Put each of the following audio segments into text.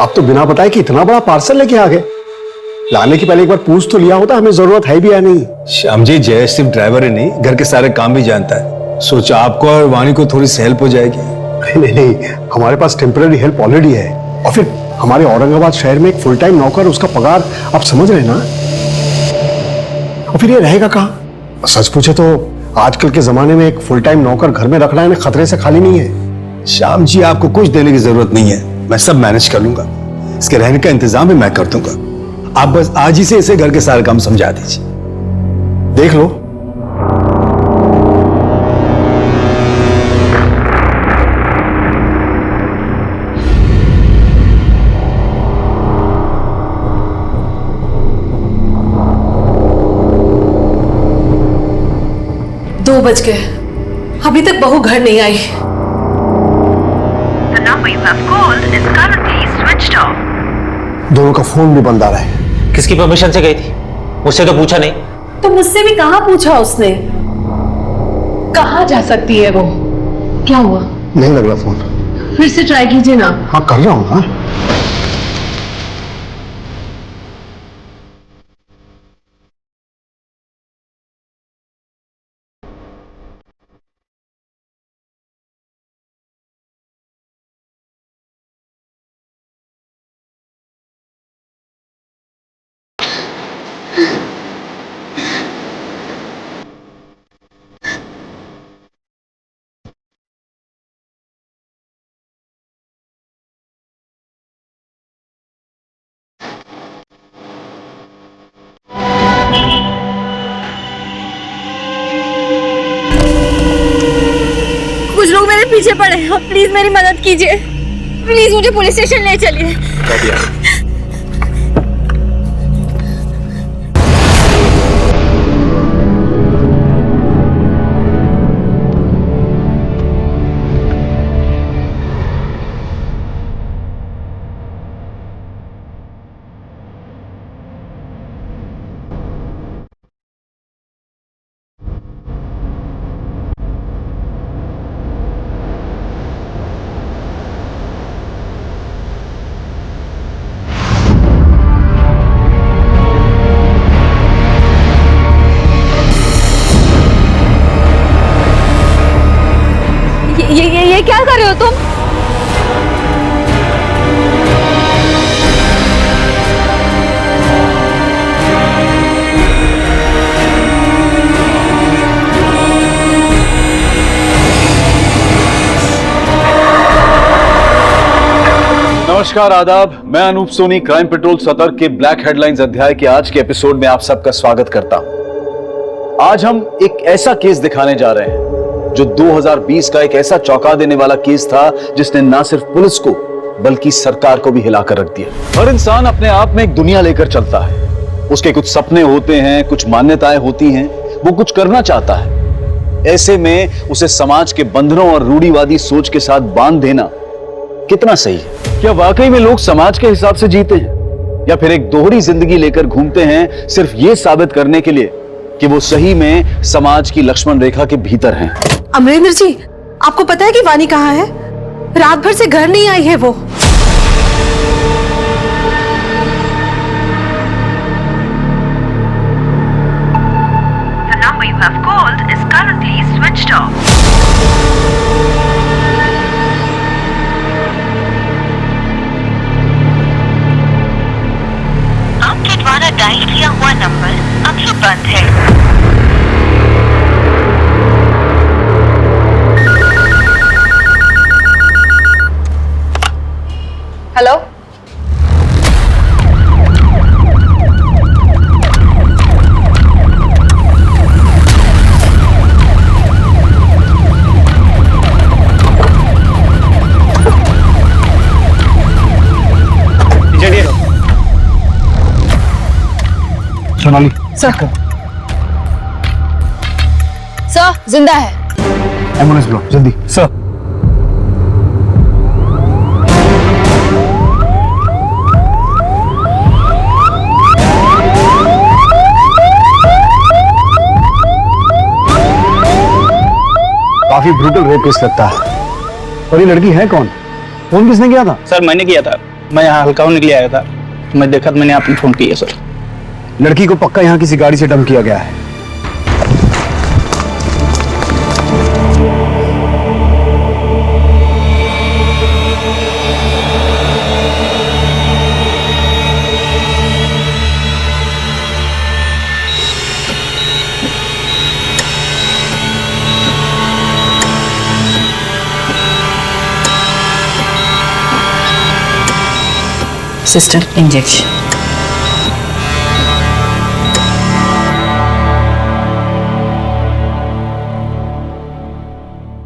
आप तो बिना बताए कि इतना बड़ा पार्सल लेके आ गए। लाने के पहले एक बार पूछ तो लिया होता, हमें जरूरत है भी या नहीं। श्याम जी, जय सिर्फ ड्राइवर ही नहीं, घर के सारे काम भी जानता है। सोचा आपको और वाणी को थोड़ी सी हेल्प हो जाएगी। नहीं नहीं, हमारे पास टेम्पररी हेल्प ऑलरेडी है। और फिर हमारे औरंगाबाद शहर में एक फुल टाइम नौकर, उसका पगार आप समझ रहे हैं ना। और फिर ये रहेगा कहाँ? सच पूछे तो आजकल के जमाने में एक फुल टाइम नौकर घर में रखना है खतरे से खाली नहीं है। श्याम जी, आपको कुछ देने की जरूरत नहीं है, मैं सब मैनेज कर लूंगा। इसके रहने का इंतजाम भी मैं कर दूंगा। आप बस आज ही से इसे घर के सारे काम समझा दीजिए। देख लो। दो बज गए, अभी तक बहू घर नहीं आई। The number you have called is currently switched off. दोनों का फोन भी बंद आ रहा है। किसकी परमिशन से गई थी? मुझसे तो पूछा नहीं। तो मुझसे भी कहाँ पूछा उसने? कहाँ जा सकती है वो? क्या हुआ? नहीं लग रहा फोन। फिर से ट्राई कीजिए ना। हाँ कर रहा हूँ। हाँ कुछ लोग मेरे पीछे पड़े हैं, प्लीज मेरी मदद कीजिए। प्लीज मुझे पुलिस स्टेशन ले चलिए। ये क्या कर रहे हो तुम? नमस्कार, आदाब। मैं अनूप सोनी, क्राइम पेट्रोल सतर्क के ब्लैक हेडलाइंस अध्याय के आज के एपिसोड में आप सबका स्वागत करता हूं। आज हम एक ऐसा केस दिखाने जा रहे हैं जो 2020 का एक ऐसा चौंका देने वाला केस था जिसने ना सिर्फ पुलिस को बल्कि सरकार को भी हिलाकर रख दिया। हर इंसान अपने आप में एक दुनिया लेकर चलता है। उसके कुछ सपने होते हैं, कुछ मान्यताएं होती हैं, वो कुछ करना चाहता है। ऐसे में उसे समाज के बंधनों और रूढ़िवादी सोच के साथ बांध देना कितना सही है? क्या वाकई में लोग समाज के हिसाब से जीते हैं या फिर एक दोहरी जिंदगी लेकर घूमते हैं सिर्फ ये साबित करने के लिए कि वो सही में समाज की लक्ष्मण रेखा के भीतर हैं? अमरेंद्र जी, आपको पता है कि वानी कहाँ है? रात भर से घर नहीं आई है वो। The number you have called is currently switched off. आपके द्वारा डायल किया हुआ नंबर अभी बंद है। Hello, Sonali sir. सर जिंदा है। एम्बुलेंस बुलाओ जल्दी। सर, काफी ब्रूटल रेप केस लगता है। और ये लड़की है कौन? फोन किसने किया था? सर मैंने किया था। मैं यहाँ हल्का होने के लिए आया था, मैं देखा तो मैंने आपने फोन किया सर। लड़की को पक्का यहाँ किसी गाड़ी से डंप किया गया है। Sister injection.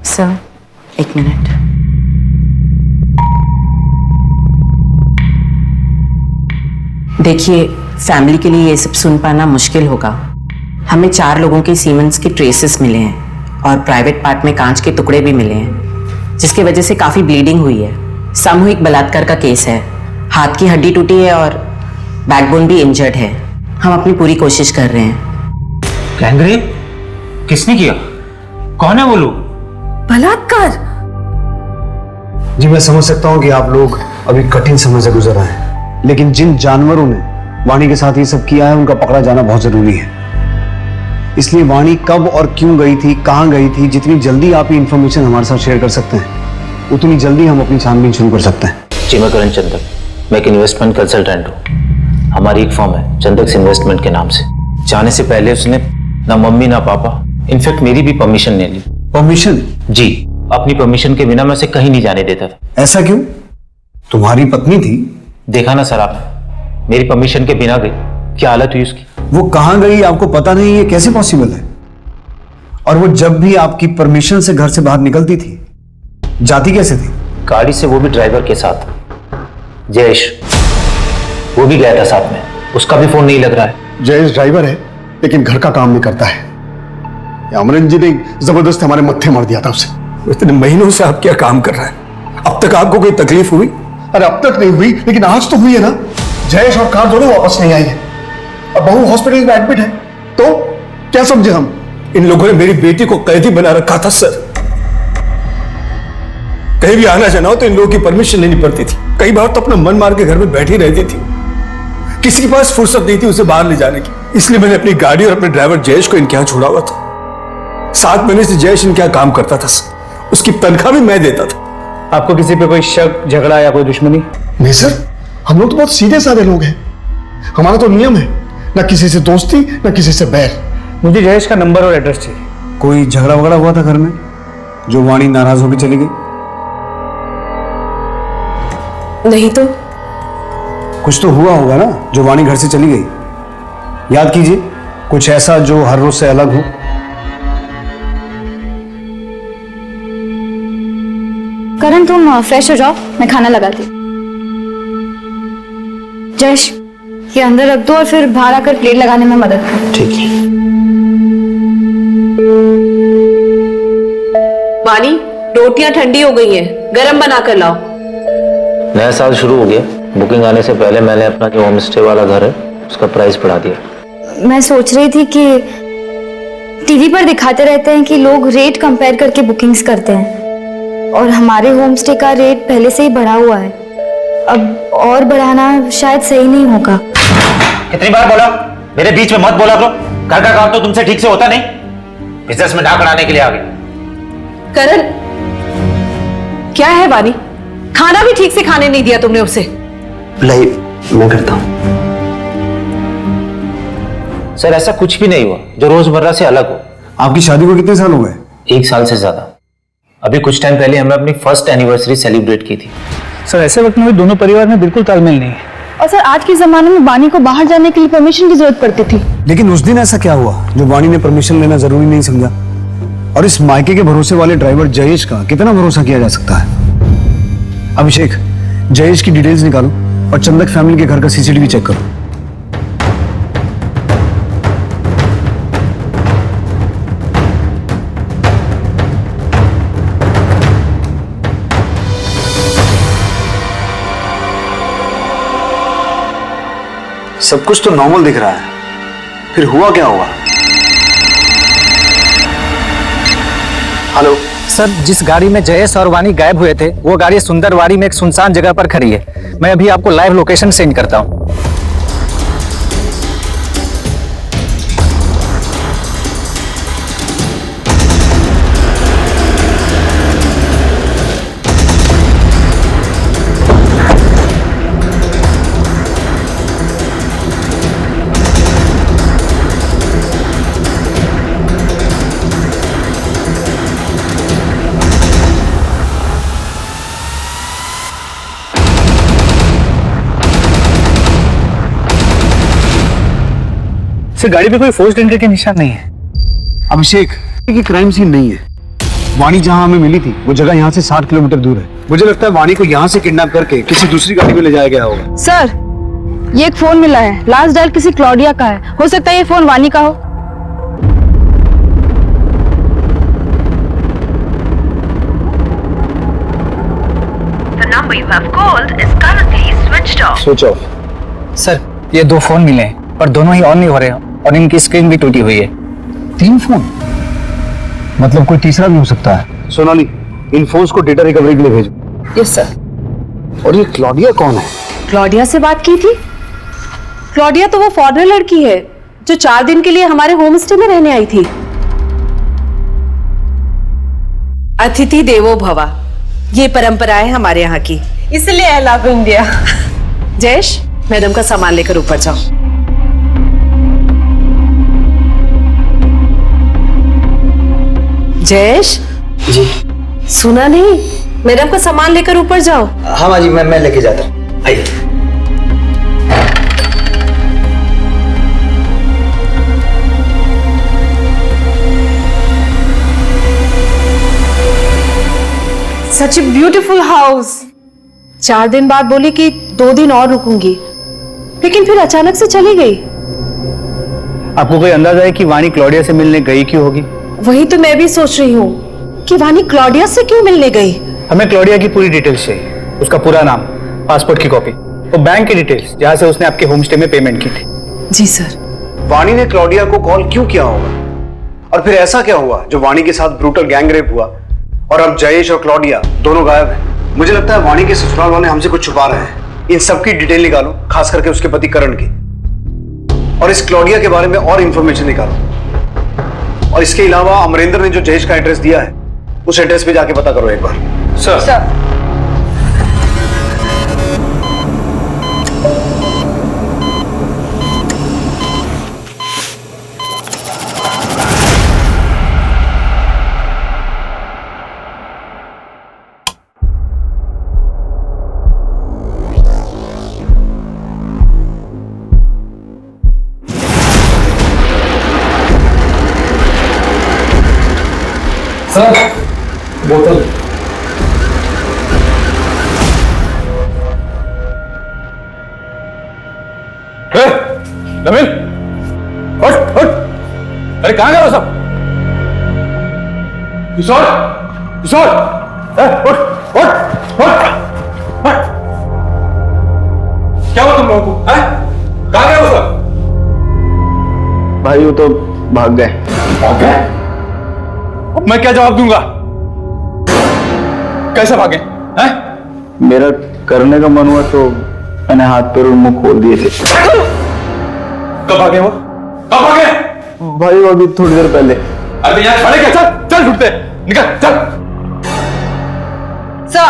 Sir 1 minute. देखिए, फैमिली के लिए ये सब सुन पाना मुश्किल होगा। हमें 4 लोगों के सीमेंस के ट्रेसेस मिले हैं और प्राइवेट पार्ट में कांच के टुकड़े भी मिले हैं, जिसकी वजह से काफी ब्लीडिंग हुई है। सामूहिक बलात्कार का केस है। हाथ की हड्डी टूटी है और बैकबोन भी इंजर्ड है। हम अपनी पूरी कोशिश कर रहे हैं। गैंगरेप? किसने किया? कौन है वो लोग? बलात्कार? जी मैं समझ सकता हूँ कि आप लोग अभी कठिन समय से गुजर रहे हैं, लेकिन जिन जानवरों ने वाणी के साथ ये सब किया है उनका पकड़ा जाना बहुत जरूरी है। इसलिए वाणी कब और क्यों गई थी, कहाँ गई थी, जितनी जल्दी आप ये इंफॉर्मेशन हमारे साथ शेयर कर सकते हैं उतनी जल्दी हम अपनी छानबीन शुरू कर सकते हैं। जी मैं करण चंदक, मैं एक इन्वेस्टमेंट कंसल्टेंट हूँ। हमारी एक फर्म है चंदक्स इन्वेस्टमेंट के नाम से। जाने से पहले उसने ना मम्मी ना पापा, इनफैक्ट मेरी भी परमिशन नहीं ली। परमिशन? जी, अपनी परमिशन के बिना मैं उसे कहीं नहीं जाने देता था। ऐसा क्यों? तुम्हारी पत्नी थी। देखा ना सर आपने, मेरी परमिशन के बिना गई, क्या हालत हुई उसकी। वो कहाँ गई आपको पता नहीं, ये कैसे पॉसिबल है? और वो जब भी आपकी परमिशन से घर से बाहर निकलती थी, जाती कैसे थी? गाड़ी से, वो भी ड्राइवर के साथ। जयेश, वो भी गया था साथ में, उसका भी फोन नहीं लग रहा है। जयेश ड्राइवर है लेकिन घर का काम नहीं करता है। अमरन जी ने जबरदस्त हमारे मत्थे मार दिया था उसे। इतने महीनों से आप क्या काम कर रहे हैं? अब तक आपको कोई तकलीफ हुई? अरे अब तक नहीं हुई, लेकिन आज तो हुई है ना। जयेश और कार दोनों वापस नहीं आई है। अब बहू हॉस्पिटल में एडमिट है, तो क्या समझे हम? इन लोगों ने मेरी बेटी को कैदी बना रखा था सर। कहीं भी आना जाना हो तो इन लोगों की परमिशन लेनी पड़ती थी। कई बार तो अपना मन मार के घर में बैठी रहती थी। किसी के पास फुर्सत नहीं थी उसे बाहर ले जाने की। इसलिए मैंने अपनी गाड़ी और अपने ड्राइवर जयेश को इनके यहां छोड़ा हुआ था। 7 महीने से जयेश इनके यहां काम करता था सर। उसकी तनख्वाह भी मैं देता था। आपको किसी पे कोई शक, झगड़ा या कोई दुश्मनी? नहीं सर, हम लोग तो बहुत सीधे साधे लोग हैं। हमारा तो नियम है, ना किसी से दोस्ती ना किसी से बैर। मुझे जयेश का नंबर और एड्रेस चाहिए। कोई झगड़ा वगड़ा हुआ था घर में जो वाणी नाराज होकर चली गई? नहीं तो। कुछ तो हुआ होगा ना जो वाणी घर से चली गई। याद कीजिए, कुछ ऐसा जो हर रोज से अलग हो। करण तुम फ्रेश हो जाओ, मैं खाना लगाती हूँ। जयेश, ये अंदर रख दो और फिर बाहर आकर प्लेट लगाने में मदद करो। ठीक है। वाणी, रोटियां ठंडी हो गई हैं, गरम बना कर लाओ। नया साल शुरू हो गया, बुकिंग आने से पहले मैंने अपना जो होम स्टे वाला घर है उसका प्राइस बढ़ा दिया। मैं सोच रही थी कि टीवी पर दिखाते रहते हैं कि लोग रेट कंपेयर करके बुकिंग्स करते हैं, और हमारे होम स्टे का रेट पहले से ही बढ़ा हुआ है। अब और बढ़ाना शायद सही नहीं होगा। कितनी बार बोला, मेरे बीच में मत बोला करो। घर का काम तो तुमसे ठीक से होता नहीं, बिजनेस में डाक अड़ाने के लिए आ गए। करण, क्या है वाणी? खाना भी ठीक से खाने नहीं दिया तुमने उसे। मैं करता हूं। सर ऐसा कुछ भी नहीं हुआ जो रोजमर्रा से अलग हो। आपकी शादी को कितने साल हो गए? 1 साल से ज्यादा। अभी कुछ टाइम पहले हमने अपनी फर्स्ट एनिवर्सरी सेलिब्रेट की थी। सर ऐसे वक्त में भी दोनों परिवार में बिल्कुल तालमेल नहीं है। और सर, आज के जमाने में वाणी को बाहर जाने के लिए परमिशन की जरूरत पड़ती थी। लेकिन उस दिन ऐसा क्या हुआ जो वाणी ने परमिशन लेना जरूरी नहीं समझा? और इस मायके के भरोसे वाले ड्राइवर जयेश का कितना भरोसा किया जा सकता है? अभिषेक, जयेश की डिटेल्स निकालो और चंदक फैमिली के घर का सीसीटीवी चेक करो। सब कुछ तो नॉर्मल दिख रहा है, फिर हुआ क्या होगा? हेलो। सर, जिस गाड़ी में जयेश और वानी गायब हुए थे वो गाड़ी सुंदरवाड़ी में एक सुनसान जगह पर खड़ी है। मैं अभी आपको लाइव लोकेशन सेंड करता हूँ। सर, गाड़ी पे कोई फोर्स्ड एंट्री के निशान नहीं है। अभिषेक, ये क्राइम सीन नहीं है। वाणी जहां हमें मिली थी वो जगह यहाँ से 60 किलोमीटर दूर है। मुझे लगता है वाणी को यहाँ से किडनैप करके किसी दूसरी गाड़ी में ले जाया गया होगा। सर, ये एक फोन मिला है, लास्ट डायल किसी क्लॉडिया का है। हो सकता है ये फोन वानी का हो। The number you have called is currently switched off. Switch off. Sir, ये 2 फोन मिले हैं पर दोनों ही ऑन नहीं हो रहे हैं और इनकी स्क्रीन भी टूटी हुई है। 3 फोन, मतलब कोई तीसरा भी हो सकता है। सोनाली, इन फोन्स को डेटा रिकवरी के लिए भेजो। Yes sir. और ये क्लॉडिया कौन है? क्लॉडिया से बात की थी? क्लॉडिया तो वो फॉरेनर लड़की है जो 4 दिन के लिए हमारे होम स्टे में रहने आई थी। अतिथि देवो भवा, ये परंपरा है हमारे यहाँ की, इसलिए I love India. Jayesh, madam का सामान लेकर ऊपर जाओ। जयेश जी। सुना नहीं? मैडम का सामान लेकर ऊपर जाओ। हाँ माँ जी, मैं लेके जाता हूँ। आइए। सच ए ब्यूटीफुल हाउस। 4 दिन बाद बोली कि 2 दिन और रुकूंगी, लेकिन फिर अचानक से चली गई। आपको कोई अंदाजा है कि वानी क्लॉडिया से मिलने गई क्यों होगी? वही तो मैं भी सोच रही हूँ कि वानी क्लॉडिया से क्यों मिलने गई। हमें क्लॉडिया की पूरी डिटेल्स चाहिए। उसका पूरा नाम, पासपोर्ट की कॉपी, वो बैंक की डिटेल्स जहां से उसने आपके होम स्टे में पेमेंट की थी। जी सर। वाणी ने क्लॉडिया को कॉल क्यों किया होगा? और फिर ऐसा क्या हुआ जो वाणी के साथ ब्रूटल गैंग रेप हुआ और अब जयेश और क्लॉडिया दोनों गायब हैं? मुझे लगता है वाणी के ससुराल वाले हमसे कुछ छुपा रहे हैं। इन सब की डिटेल निकालो, खास करके उसके पति करण की, और इस क्लॉडिया के बारे में और इंफॉर्मेशन निकालो। और इसके अलावा अमरेंद्र ने जो जयेश का एड्रेस दिया है उस एड्रेस पे जाके पता करो एक बार। सर। बोतल। नमिल, उठ उठ। अरे कहां गए वो सब? किशोर, किशोर, उठ उठ उठ। क्या हुआ तुम लोगों को? कहां गए वो सब? भाई वो तो भाग गए। भाग गए? अब मैं क्या जवाब दूंगा? कैसे भागे? हैं? मेरा करने का मन हुआ तो मैंने हाथ पैर और मुंह खोल दिए थे। कब भागे वो? कब भागे? भाई वो अभी थोड़ी देर पहले। अरे यार खड़े क्या? चल चल, छूटते निकल चल। सर,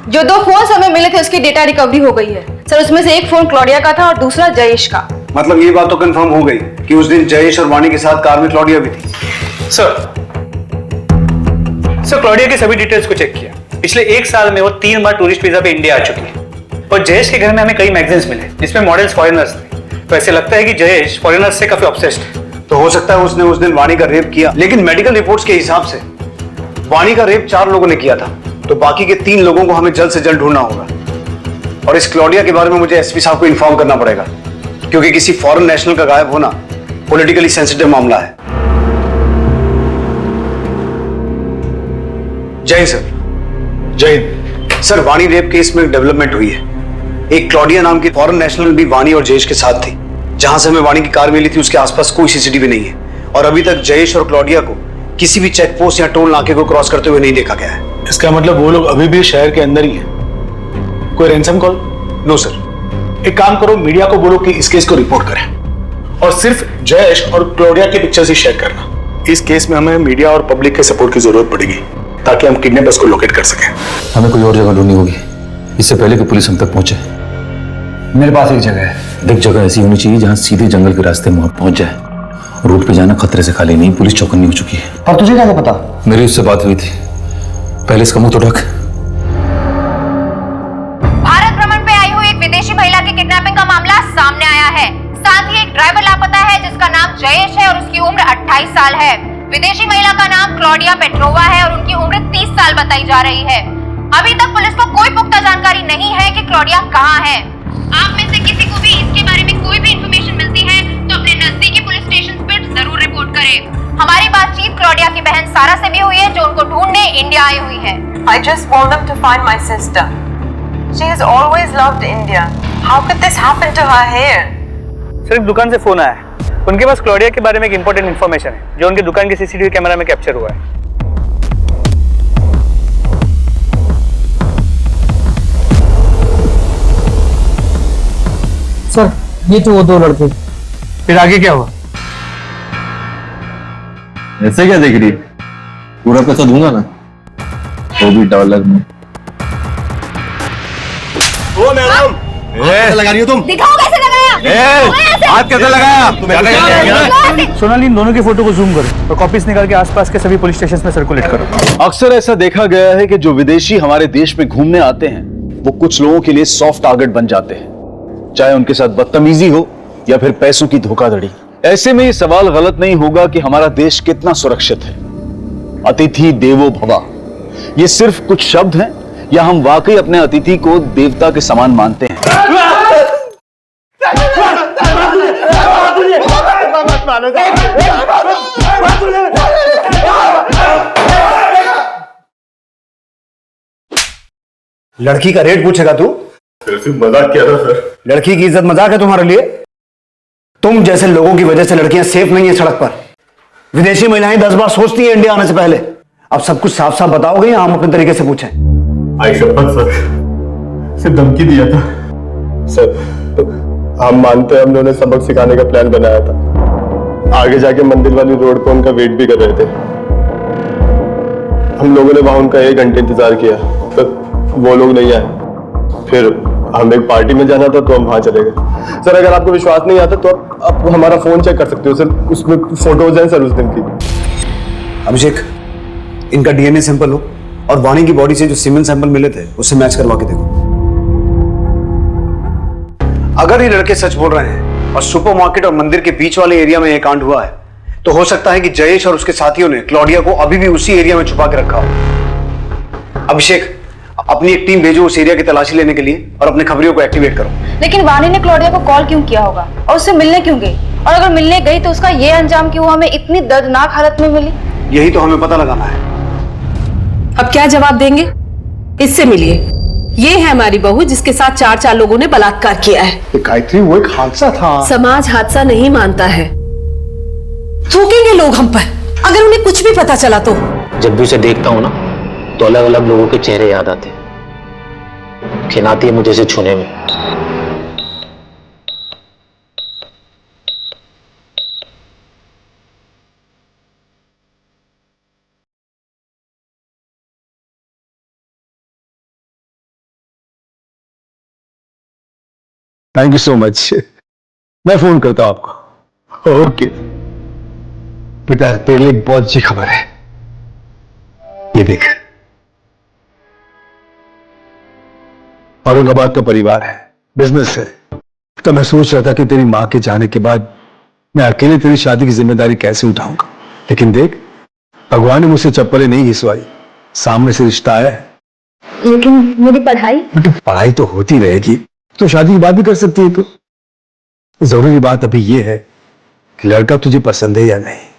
जो 2 फोन हमें मिले थे उसकी डेटा रिकवरी हो गई है सर। उसमें से एक फोन क्लॉडिया का था और दूसरा जयेश का। मतलब ये बात तो कंफर्म हो गई कि उस दिन जयेश और वाणी के साथ कार में क्लॉडिया भी थी। सर, क्लॉडिया की सभी डिटेल्स को चेक किया। पिछले 1 साल में वो 3 बार टूरिस्ट वीजा पे इंडिया आ चुकी है। और जयेश के घर में हमें कई मैगजीन्स मिले जिसमें मॉडल्स फॉरेनर्स थे। तो ऐसे लगता है कि जयेश फॉरेनर्स से काफी ऑब्सेस्ड है। तो हो सकता है उसने उस दिन वाणी का रेप किया, लेकिन मेडिकल रिपोर्ट्स के हिसाब से वाणी का रेप 4 लोगों ने किया था, तो बाकी के 3 लोगों को हमें जल्द से जल्द ढूंढना होगा। और इस क्लॉडिया के बारे में मुझे एसपी साहब को इन्फॉर्म करना पड़ेगा, क्योंकि किसी फॉरेन नेशनल का गायब होना पॉलिटिकली सेंसिटिव मामला है। जय हिंद सर। जय हिंद। सर, वाणी रेप केस में डेवलपमेंट हुई है। एक क्लॉडिया नाम की फॉरेन नेशनल भी वाणी और जयेश के साथ थी। जहां से हमें वाणी की कार मिली थी उसके आसपास कोई सीसीटीवी नहीं है, और अभी तक जयेश और क्लॉडिया को किसी भी चेक पोस्ट या टोल नाके को क्रॉस करते हुए नहीं देखा गया है। इसका मतलब वो लोग अभी भी शहर के अंदर ही हैं। कोई रैंसम कॉल? No sir. एक काम करो, मीडिया को बोलो कि इस केस को रिपोर्ट करें और सिर्फ जयेश और क्लोडिया की पिक्चर्स ही शेयर करना। इस केस में हमें मीडिया और पब्लिक के सपोर्ट की जरूरत पड़ेगी ताकि हम किडनैपर्स को लोकेट कर सकें। हमें कोई और जगह ढूंढनी होगी इससे पहले कि पुलिस हम तक पहुंचे। मेरे पास एक जगह है। देख, जगह ऐसी होनी चाहिए जहां सीधे जंगल के रास्ते में पहुंच जाए। रोड पे जाना खतरे से खाली नहीं, पुलिस चौकन्नी हो चुकी है। और तुझे क्या पता? मेरी उससे बात हुई थी, पहले इसका मुंह तो ढक। भारत भ्रमण पे आई हुई एक विदेशी महिला की किडनैपिंग का मामला सामने आया है। साथ ही एक ड्राइवर लापता है जिसका नाम जयेश है और उसकी उम्र 28 साल है। विदेशी महिला का नाम क्लॉडिया पेट्रोवा है और उनकी उम्र 30 साल बताई जा रही है। अभी तक पुलिस को कोई पुख्ता जानकारी नहीं है कि क्लॉडिया कहाँ है। आप में से किसी को भी इसके बारे में कोई भी इंफॉर्मेशन मिलती है तो अपने नजदीकी पुलिस स्टेशन पर जरूर रिपोर्ट करें। हमारी बातचीत क्लॉडिया की बहन सारा से भी हुई है जो उनको ढूंढने इंडिया आई हुई है। I just want them to find my sister. She has always loved India. How could this happen to her here? Sir, एक दुकान से फोन आया है। उनके पास क्लॉडिया के बारे में एक इंपॉर्टेंट इन्फॉर्मेशन है जो उनकी दुकान के सीसीटीवी कैमरा में कैप्चर हुआ है। सर, ये तो वो दो लड़के। फिर आगे क्या हुआ? ऐसे क्या देख रही है? पूरा पैसा दूंगा ना, वो भी डॉलर में। ओ मैडम, कैसे लगा रही हो तुम? दिखाओ कैसे लगाया। हाथ कैसे लगाया? सोनाली, इन दोनों की फोटो को जूम करो और कॉपीज निकाल के आसपास के सभी पुलिस स्टेशन में सर्कुलेट करो। अक्सर ऐसा देखा गया है कि जो विदेशी हमारे देश में घूमने आते हैं वो कुछ लोगों के लिए सॉफ्ट टारगेट बन जाते हैं, चाहे उनके साथ बदतमीजी हो या फिर पैसों की धोखाधड़ी। ऐसे में ये सवाल गलत नहीं होगा कि हमारा देश कितना सुरक्षित है। अतिथि देवो भव, ये सिर्फ कुछ शब्द हैं या हम वाकई अपने अतिथि को देवता के समान मानते हैं? लड़की का रेट पूछेगा तू? सिर्फ मजाक किया था सर। लड़की की इज्जत मजाक है तुम्हारे लिए? तुम जैसे लोगों की वजह से लड़कियां सेफ नहीं है सड़क पर। विदेशी महिलाएं 10 बार सोचती हैं इंडिया आने से पहले। अब सब कुछ साफ साफ बताओगे या हम अपने तरीके से पूछें? आई शपथ सर, सिर्फ धमकी दिया था सर। हम मानते हैं, हमने उन्हें सबक सिखाने का प्लान बनाया था। आगे जाके मंदिर वाली रोड पर उनका वेट भी कर रहे थे। हम लोगों ने वहां उनका 1 घंटे इंतजार किया पर वो लोग नहीं आए। फिर हम एक पार्टी में जाना था तो हम वहां चले गए। सर, अगर आपको विश्वास नहीं आता तो आप हमारा फोन चेक कर सकते हो सर, उसमें फोटोज हैं सर उस दिन की। अभिषेक, इनका डीएनए सैंपल हो और वाणी की बॉडी से जो सीमेंट सैंपल मिले थे उससे मैच करवा के देखो। अगर ये लड़के सच बोल रहे हैं और सुपरमार्केट और मंदिर के बीच वाले एरिया में ये कांड हुआ है तो हो सकता है कि जयेश और उसके साथियों ने क्लॉडिया को अभी भी उसी एरिया में छुपा के रखा हो। अभिषेक, अपनी एक टीम भेजो उस एरिया की तलाशी लेने के लिए और अपने खबरियों को एक्टिवेट करो। लेकिन वाणी ने क्लॉडिया को कॉल क्यों किया होगा और उससे मिलने क्यों गई? और अगर मिलने गई तो उसका ये अंजाम क्यों हमें इतनी दर्दनाक हालत में मिली? यही तो हमें पता लगाना है। अब क्या जवाब देंगे? इससे मिलिए। ये है हमारी बहू जिसके साथ 4 लोगों ने बलात्कार किया है। गायत्री, वो एक हादसा था। समाज हादसा नहीं मानता है। थूकेंगे लोग हम पर अगर उन्हें कुछ भी पता चला तो। जब भी उसे देखता हूं ना तो अलग अलग लोगों के चेहरे याद आते हैं। खिनाती है मुझे इसे छूने में। Thank you so much. मैं फोन करता हूं आपको। ओके बेटा, तेरे लिए बहुत अच्छी खबर है। ये देख, औरंगाबाद का परिवार है, बिजनेस है। तो मैं सोच रहा था कि तेरी मां के जाने के बाद मैं अकेले तेरी शादी की जिम्मेदारी कैसे उठाऊंगा, लेकिन देख, भगवान ने मुझसे चप्पलें नहीं घिसवाई, सामने से रिश्ता आया है। लेकिन मेरी पढ़ाई? पढ़ाई तो होती रहेगी, तो शादी की बात भी कर सकती है। तो जरूरी बात अभी यह है कि लड़का तुझे पसंद है या नहीं।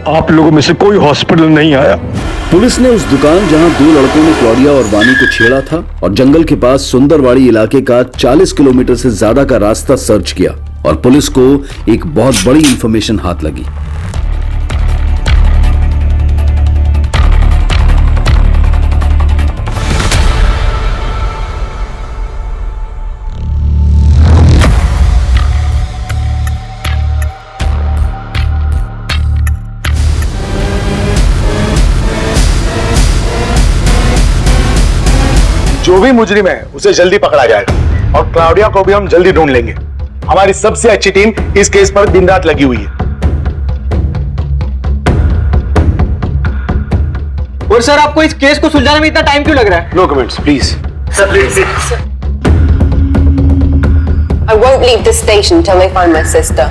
आप लोगों में से कोई हॉस्पिटल नहीं आया, पुलिस ने उस दुकान जहां दो लड़कों ने क्लॉडिया और वानी को छेड़ा था और जंगल के पास सुंदरवाड़ी इलाके का 40 किलोमीटर से ज्यादा का रास्ता सर्च किया और पुलिस को एक बहुत बड़ी इंफॉर्मेशन हाथ लगी। जो भी मुजरिम है उसे जल्दी पकड़ा जाएगा और क्लाउडिया को भी हम जल्दी ढूंढ लेंगे। हमारी सबसे अच्छी टीम इस केस पर दिन रात लगी हुई है। और सर, आपको इस केस को सुलझाने में इतना टाइम क्यों लग रहा है? No comments please. Sir, please. I won't leave this station till they find my sister.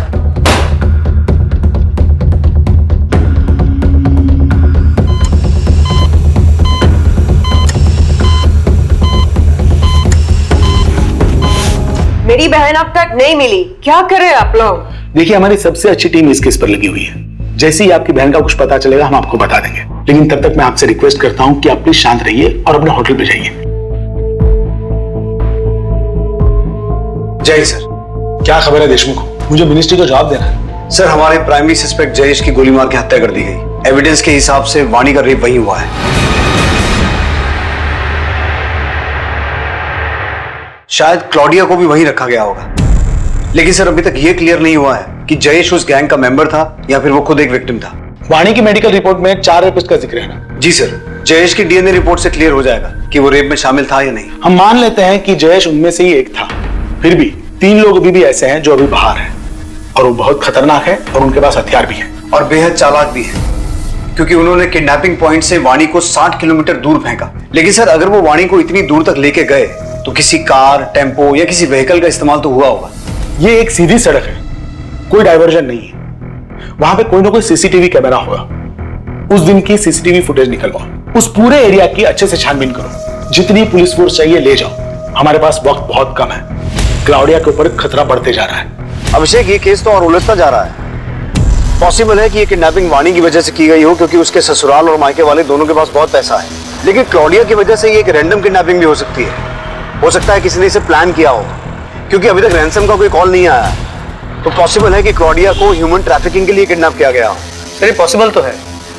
मेरी बहन अब तक नहीं मिली, क्या करें आप लोग? देखिए, हमारी सबसे अच्छी टीम इस केस पर लगी हुई है। जैसे ही आपकी बहन का कुछ पता चलेगा हम आपको बता देंगे, लेकिन तब तक मैं आपसे रिक्वेस्ट करता हूं कि आप प्लीज शांत रहिए और अपने होटल पे जाइए। जय सर। क्या खबर है देशमुख? मुझे मिनिस्ट्री को जवाब देना है। सर, हमारे प्राइमरी सस्पेक्ट जयेश की गोली मार के हत्या कर दी गई। एविडेंस के हिसाब से वानी का रेप वहीं हुआ है। शायद क्लॉडिया को भी वहीं रखा गया होगा, लेकिन सर अभी तक यह क्लियर नहीं हुआ है कि जयेश उस गैंग का मेंबर था या फिर वो खुद एक विक्टिम था। वाणी की मेडिकल रिपोर्ट में 4 रेपिस्ट का जिक्र है ना? जी सर, जयेश की डीएनए रिपोर्ट से क्लियर हो जाएगा कि वो रेप में शामिल था या नहीं। हम मान लेते हैं कि जयेश उनमें से ही एक था, फिर भी 3 लोग अभी भी ऐसे हैं जो अभी बाहर हैं और वो बहुत खतरनाक है और उनके पास हथियार भी है और बेहद चालाक भी है, क्योंकि उन्होंने किडनैपिंग पॉइंट से वाणी को 60 किलोमीटर दूर फेंका। लेकिन सर, अगर वो वाणी को इतनी दूर तक लेके गए तो किसी कार, टेम्पो या किसी व्हीकल का इस्तेमाल तो हुआ होगा। ये एक सीधी सड़क है, कोई डाइवर्जन नहीं है। वहां पे कोई ना कोई सीसीटीवी कैमरा होगा। उस दिन की सीसीटीवी फुटेज निकलवाओ, उस पूरे एरिया की अच्छे से छानबीन करो। जितनी पुलिस फोर्स चाहिए ले जाओ, हमारे पास वक्त बहुत कम है। क्लाउडिया के ऊपर खतरा बढ़ते जा रहा है। अभिषेक, ये केस तो और उलझता जा रहा है। पॉसिबल है कि ये किडनैपिंग वाणी की वजह से की गई हो, क्योंकि उसके ससुराल और मायके वाले दोनों के पास बहुत पैसा है। लेकिन क्लॉडिया की वजह से ये एक रैंडम किडनैपिंग भी हो सकती है। हो सकता है किसी ने इसे प्लान किया हो, क्योंकि अभी तक रैंसम का कोई कॉल नहीं आया। तो पॉसिबल है कि क्लॉडिया को ह्यूमन ट्रैफिकिंग के लिए किडनैप किया गया हो। सर, पॉसिबल तो है।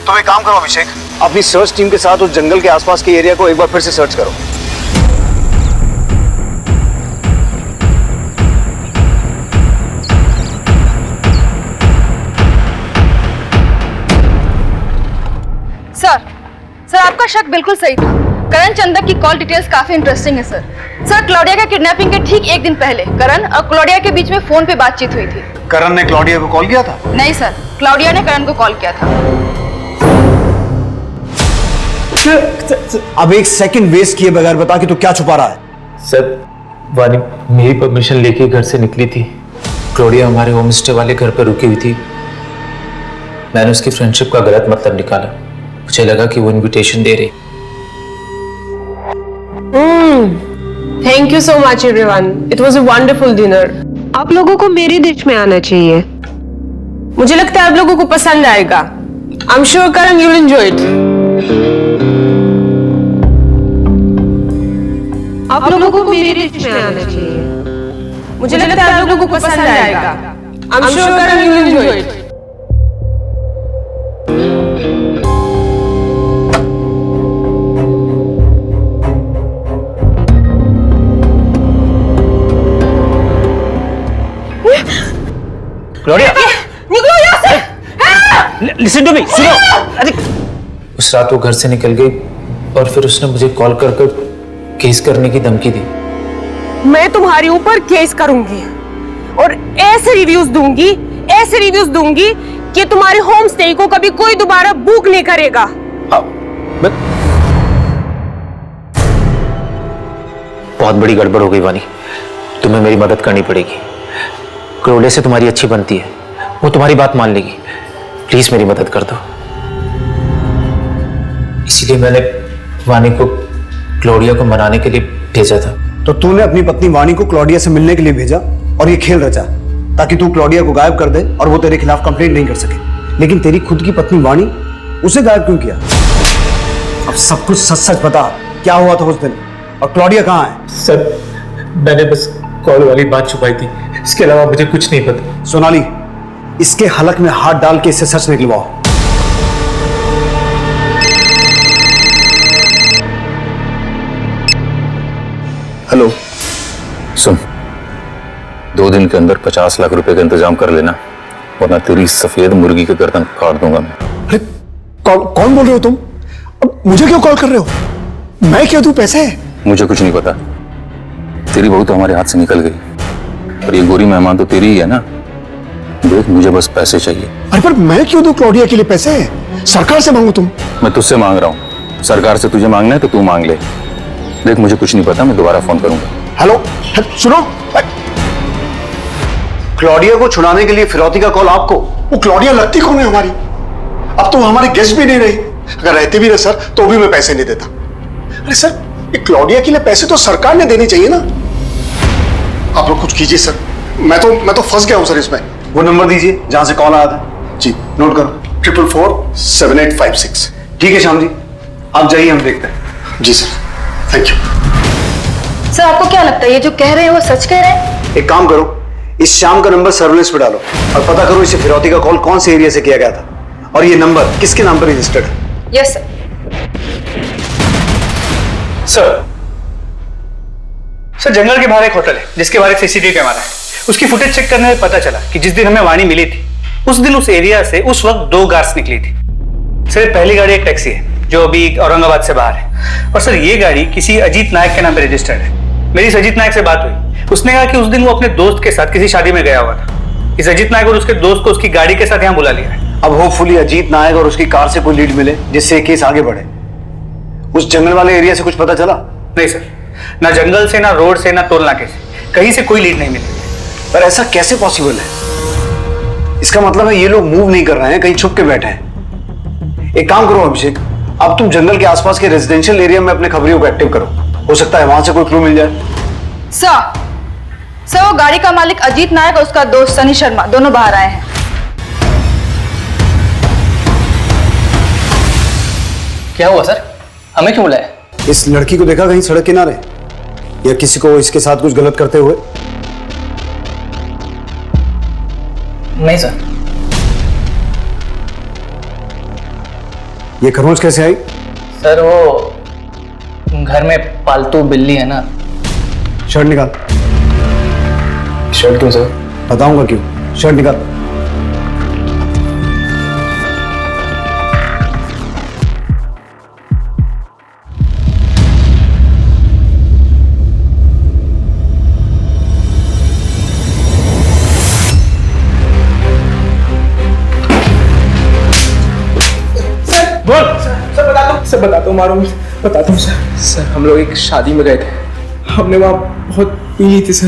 तो एक काम करो अभिषेक, अपनी सर्च टीम के साथ उस जंगल के आसपास के एरिया को एक बार फिर से सर्च करो। सर, आपका शक बिल्कुल सही था। करण चंदक की कॉल डिटेल्स काफी इंटरेस्टिंग है सर। सर, क्लॉडिया का किडनैपिंग के ठीक 1 दिन पहले करण और क्लॉडिया के बीच में फोन पे बातचीत हुई थी। करण ने क्लॉडिया को कॉल किया था? नहीं सर, क्लॉडिया ने करण को कॉल किया था। अब 1 सेकंड वेस्ट किए बगैर बता कि तू क्या छुपा रहा है? सर, वानी मेरी परमिशन लेके घर से निकली थी। क्लॉडिया हमारे होम स्टे वाले घर पर रुकी हुई थी। मैंने उसकी फ्रेंडशिप का गलत मतलब निकाला। मुझे लगा कि वो इनविटेशन दे रही। Thank you so much everyone, it was a wonderful dinner. आप लोगों को मेरे डिश में आना चाहिए, मुझे लगता है आप लोगों को पसंद आएगा। I am sure Karan you will enjoy it. आप लोगों को मेरे डिश में आना चाहिए, मुझे लगता है आप लोगों को पसंद आएगा। I am sure Karan you will enjoy it. Claudia, निकलो यहाँ से। लिसन टू मी, सुनो। अरे उस रात वो घर से निकल गई और फिर उसने मुझे कॉल कर केस करने की धमकी दी। मैं तुम्हारे ऊपर केस करूंगी और ऐसे रिव्यूज दूंगी कि तुम्हारे होम स्टे को कभी कोई दोबारा बुक नहीं करेगा। बहुत बड़ी गड़बड़ हो गई वानी, तुम्हें मेरी मदद करनी पड़ेगी। क्लॉडिया से तुम्हारी अच्छी बनती है, वो तुम्हारी बात मान लेगी। प्लीज मेरी मदद कर दो। इसीलिए मैंने वानी को क्लॉडिया को मनाने के लिए भेजा था। तो तूने अपनी पत्नी वानी को क्लॉडिया से मिलने के लिए भेजा और ये खेल रचा ताकि तू क्लॉडिया को गायब कर दे और वो तेरे खिलाफ कंप्लेंट नहीं कर सके। लेकिन तेरी खुद की पत्नी वानी, उसे गायब क्यों किया? सब कुछ सच सच बता, क्या हुआ था उस दिन और क्लॉडिया कहाँ है? सर मैंने बस कॉल वाली बात छुपाई थी, इसके अलावा मुझे कुछ नहीं पता। सोनाली, इसके हलक में हाथ डाल के इससे सच निकलवाओ। हेलो, सुन, 2 दिन के अंदर 50 लाख रुपए का इंतजाम कर लेना, वरना तेरी सफेद मुर्गी के गर्दन काट दूंगा मैं। अरे कौन बोल रहे हो तुम? अब मुझे क्यों कॉल कर रहे हो? मैं क्यों दूं पैसे? मुझे कुछ नहीं पता, तेरी बहू तो हमारे हाथ से निकल गई और ये गोरी मेहमान तो तेरी ही है ना। देख, मुझे बस पैसे चाहिए। अरे पर मैं क्यों दूं क्लॉडिया के लिए पैसे? सरकार से मांगू तुम? मैं तुझसे मांग रहा हूँ, सरकार से तुझे मांगना है तो तू मांग ले। देख, मुझे कुछ नहीं पता, मैं दोबारा फोन करूंगा। हेलो, सुनो, क्लॉडिया को छुड़ाने के लिए फिरौती का कॉल आपको? वो क्लॉडिया लगती कौन है हमारी? अब तो हमारी गेस्ट भी नहीं रही। अगर रहते भी रहे सर तो भी मैं पैसे नहीं देता। अरे सर, ये क्लॉडिया के लिए पैसे तो सरकार ने देने चाहिए ना। आप लोग कुछ कीजिए सर, मैं तो फंस गया हूं सर इसमें। वो नंबर दीजिए जहां से कॉल आया था। जी नोट करो, 444-7856। ठीक है श्याम जी, आप जाइए, हम देखते हैं। जी सर, थैंक यू। सर आपको क्या लगता है ये जो कह रहे हैं वो सच कह रहे हैं? एक काम करो, इस शाम का नंबर सर्विलेंस पे डालो और पता करो इसे फिरौती का कॉल कौन से एरिया से किया गया था और ये नंबर किसके नाम पर रजिस्टर्ड है। Yes sir. सर जंगल के बाहर एक होटल है जिसके बाहर एक सीसीटीवी कैमरा है। उसकी फुटेज चेक करने में पता चला कि जिस दिन हमें वाणी मिली थी उस दिन उस एरिया से उस वक्त 2 कार्स निकली थी। सर ये पहली गाड़ी एक टैक्सी है जो अभी औरंगाबाद से बाहर है, और सर ये गाड़ी किसी अजीत नायक के नाम पे रजिस्टर्ड है। मेरी इस अजीत नायक से बात हुई, उसने कहा कि उस दिन वो अपने दोस्त के साथ किसी शादी में गया हुआ था। इस अजीत नायक और उसके दोस्त को उसकी गाड़ी के साथ यहाँ बुला लिया है। अब होपफुली अजीत नायक और उसकी कार से कोई लीड मिले जिससे केस आगे बढ़े। उस जंगल वाले एरिया से कुछ पता चला? नहीं सर, ना जंगल से, ना रोड से, ना टोल नाके से, कहीं से कोई लीड नहीं मिली। पर ऐसा कैसे पॉसिबल है? इसका मतलब है ये लोग मूव नहीं कर रहे हैं, कहीं छुप के बैठे हैं। एक काम करो अभिषेक, अब तुम जंगल के आसपास के रेजिडेंशियल एरिया में अपने खबरियों को एक्टिव करो, हो सकता है वहां से कोई क्लू मिल जाए। सर वो गाड़ी का मालिक अजीत नायक और उसका दोस्त सनी शर्मा दोनों बाहर आए हैं। क्या हुआ सर, हमें क्यों बुलाया? इस लड़की को देखा कहीं सड़क किनारे या किसी को इसके साथ कुछ गलत करते हुए? नहीं सर। ये खरोंच कैसे आई? सर वो घर में पालतू बिल्ली है ना। शर्ट निकाल। शर्ट क्यों सर? बताऊंगा क्यों, शर्ट निकाल। सर बताता हूँ, मारो बताता हूँ सर। सर हम लोग एक शादी में गए थे, हमने वहां बहुत पी ली थी सर।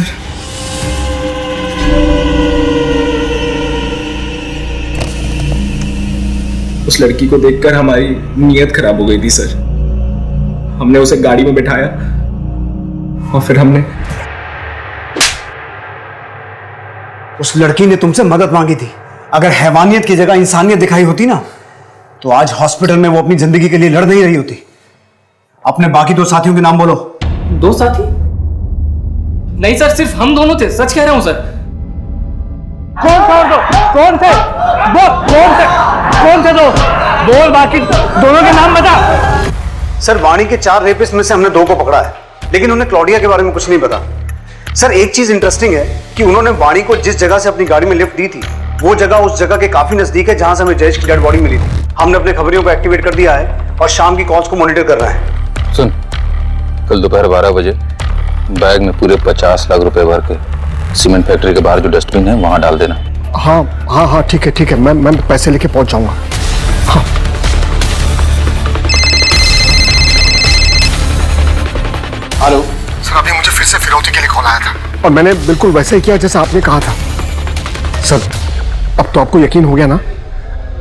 उस लड़की को देखकर हमारी नीयत खराब हो गई थी सर। हमने उसे गाड़ी में बिठाया और फिर हमने उस लड़की ने तुमसे मदद मांगी थी। अगर हैवानियत की जगह इंसानियत दिखाई होती ना तो आज हॉस्पिटल में वो अपनी जिंदगी के लिए लड़ नहीं रही होती। अपने बाकी 2 साथियों के नाम बोलो। 2 साथी? नहीं सर, सिर्फ हम दोनों थे, सच कह रहा हूं सर। कौन थे? बोल, बाकी दोनों के नाम बता। सर वाणी के 4 रेपिस्ट में से हमने 2 को पकड़ा है, लेकिन उन्हें क्लॉडिया के बारे में कुछ नहीं पता। सर एक चीज इंटरेस्टिंग है कि उन्होंने वाणी को जिस जगह से अपनी गाड़ी में लिफ्ट दी थी वो जगह उस जगह के काफी नजदीक है जहां से हमें जयेश की डेड बॉडी मिली थी। हमने अपने खबरियों को एक्टिवेट कर दिया है और शाम की कॉल्स को मॉनिटर कर रहे हैं। सुन, कल दोपहर 12 बजे बैग में पूरे 50 लाख रुपए भर के सीमेंट फैक्ट्री के बाहर जो डस्टबिन है वहां डाल देना। हाँ ठीक है, मैं पैसे लेके पहुंच जाऊंगा। हाँ। हेलो सर, अभी मुझे फिर से फिरौती के लिए कॉल आया था और मैंने बिल्कुल वैसे ही किया जैसा आपने कहा था। सर अब तो आपको यकीन हो गया ना?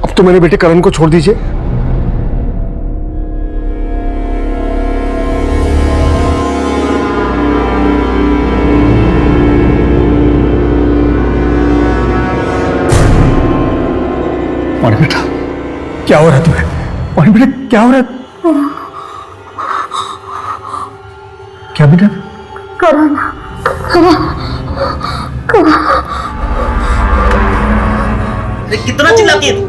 अब तो मेरे बेटे करण को छोड़ दीजिए। वाणी बेटा, क्या हो रहा है तुम्हें? वाणी बेटा, क्या हो रहा है? क्या बेटा? करण कितना चिल्लाती है तू?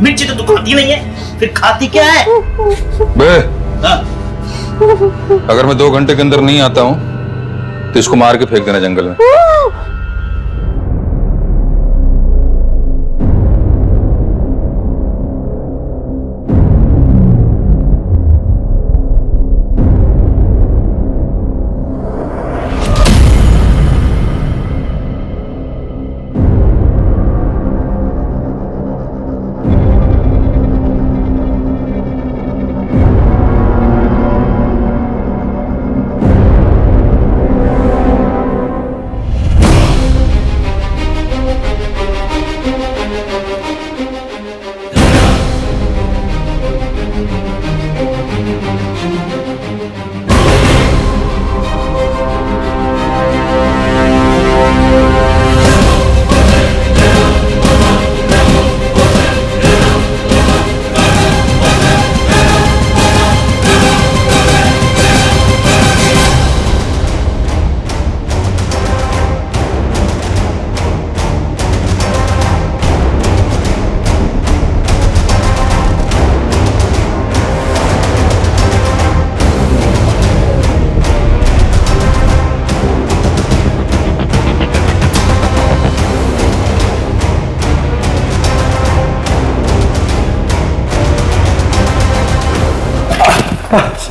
मिर्ची तो तू खाती नहीं है, फिर खाती क्या है? बे, अगर मैं 2 घंटे के अंदर नहीं आता हूं तो इसको मार के फेंक देना जंगल में।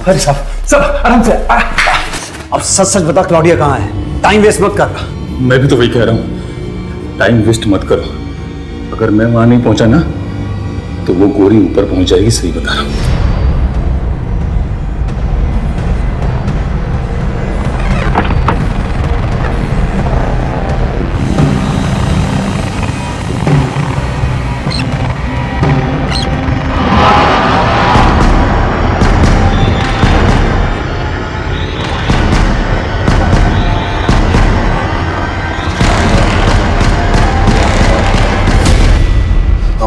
अरे सब आराम से। अब सच सच बता, क्लॉडिया कहाँ है? टाइम वेस्ट मत कर। मैं भी तो वही कह रहा हूं, टाइम वेस्ट मत करो। अगर मैं वहां नहीं पहुंचा ना तो वो गोरी ऊपर पहुंच जाएगी, सही बता रहा हूं।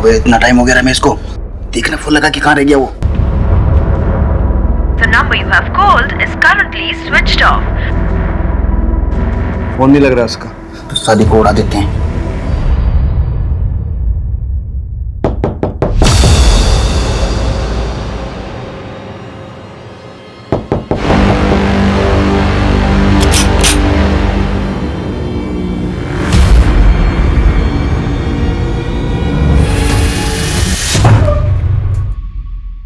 इतना टाइम हो गया रमेश को, देखना फोन लगा कि कहाँ रह गया वो। The number you have called is currently switched off. Phone नहीं लग रहा उसका। तो शादी को उड़ा देते हैं।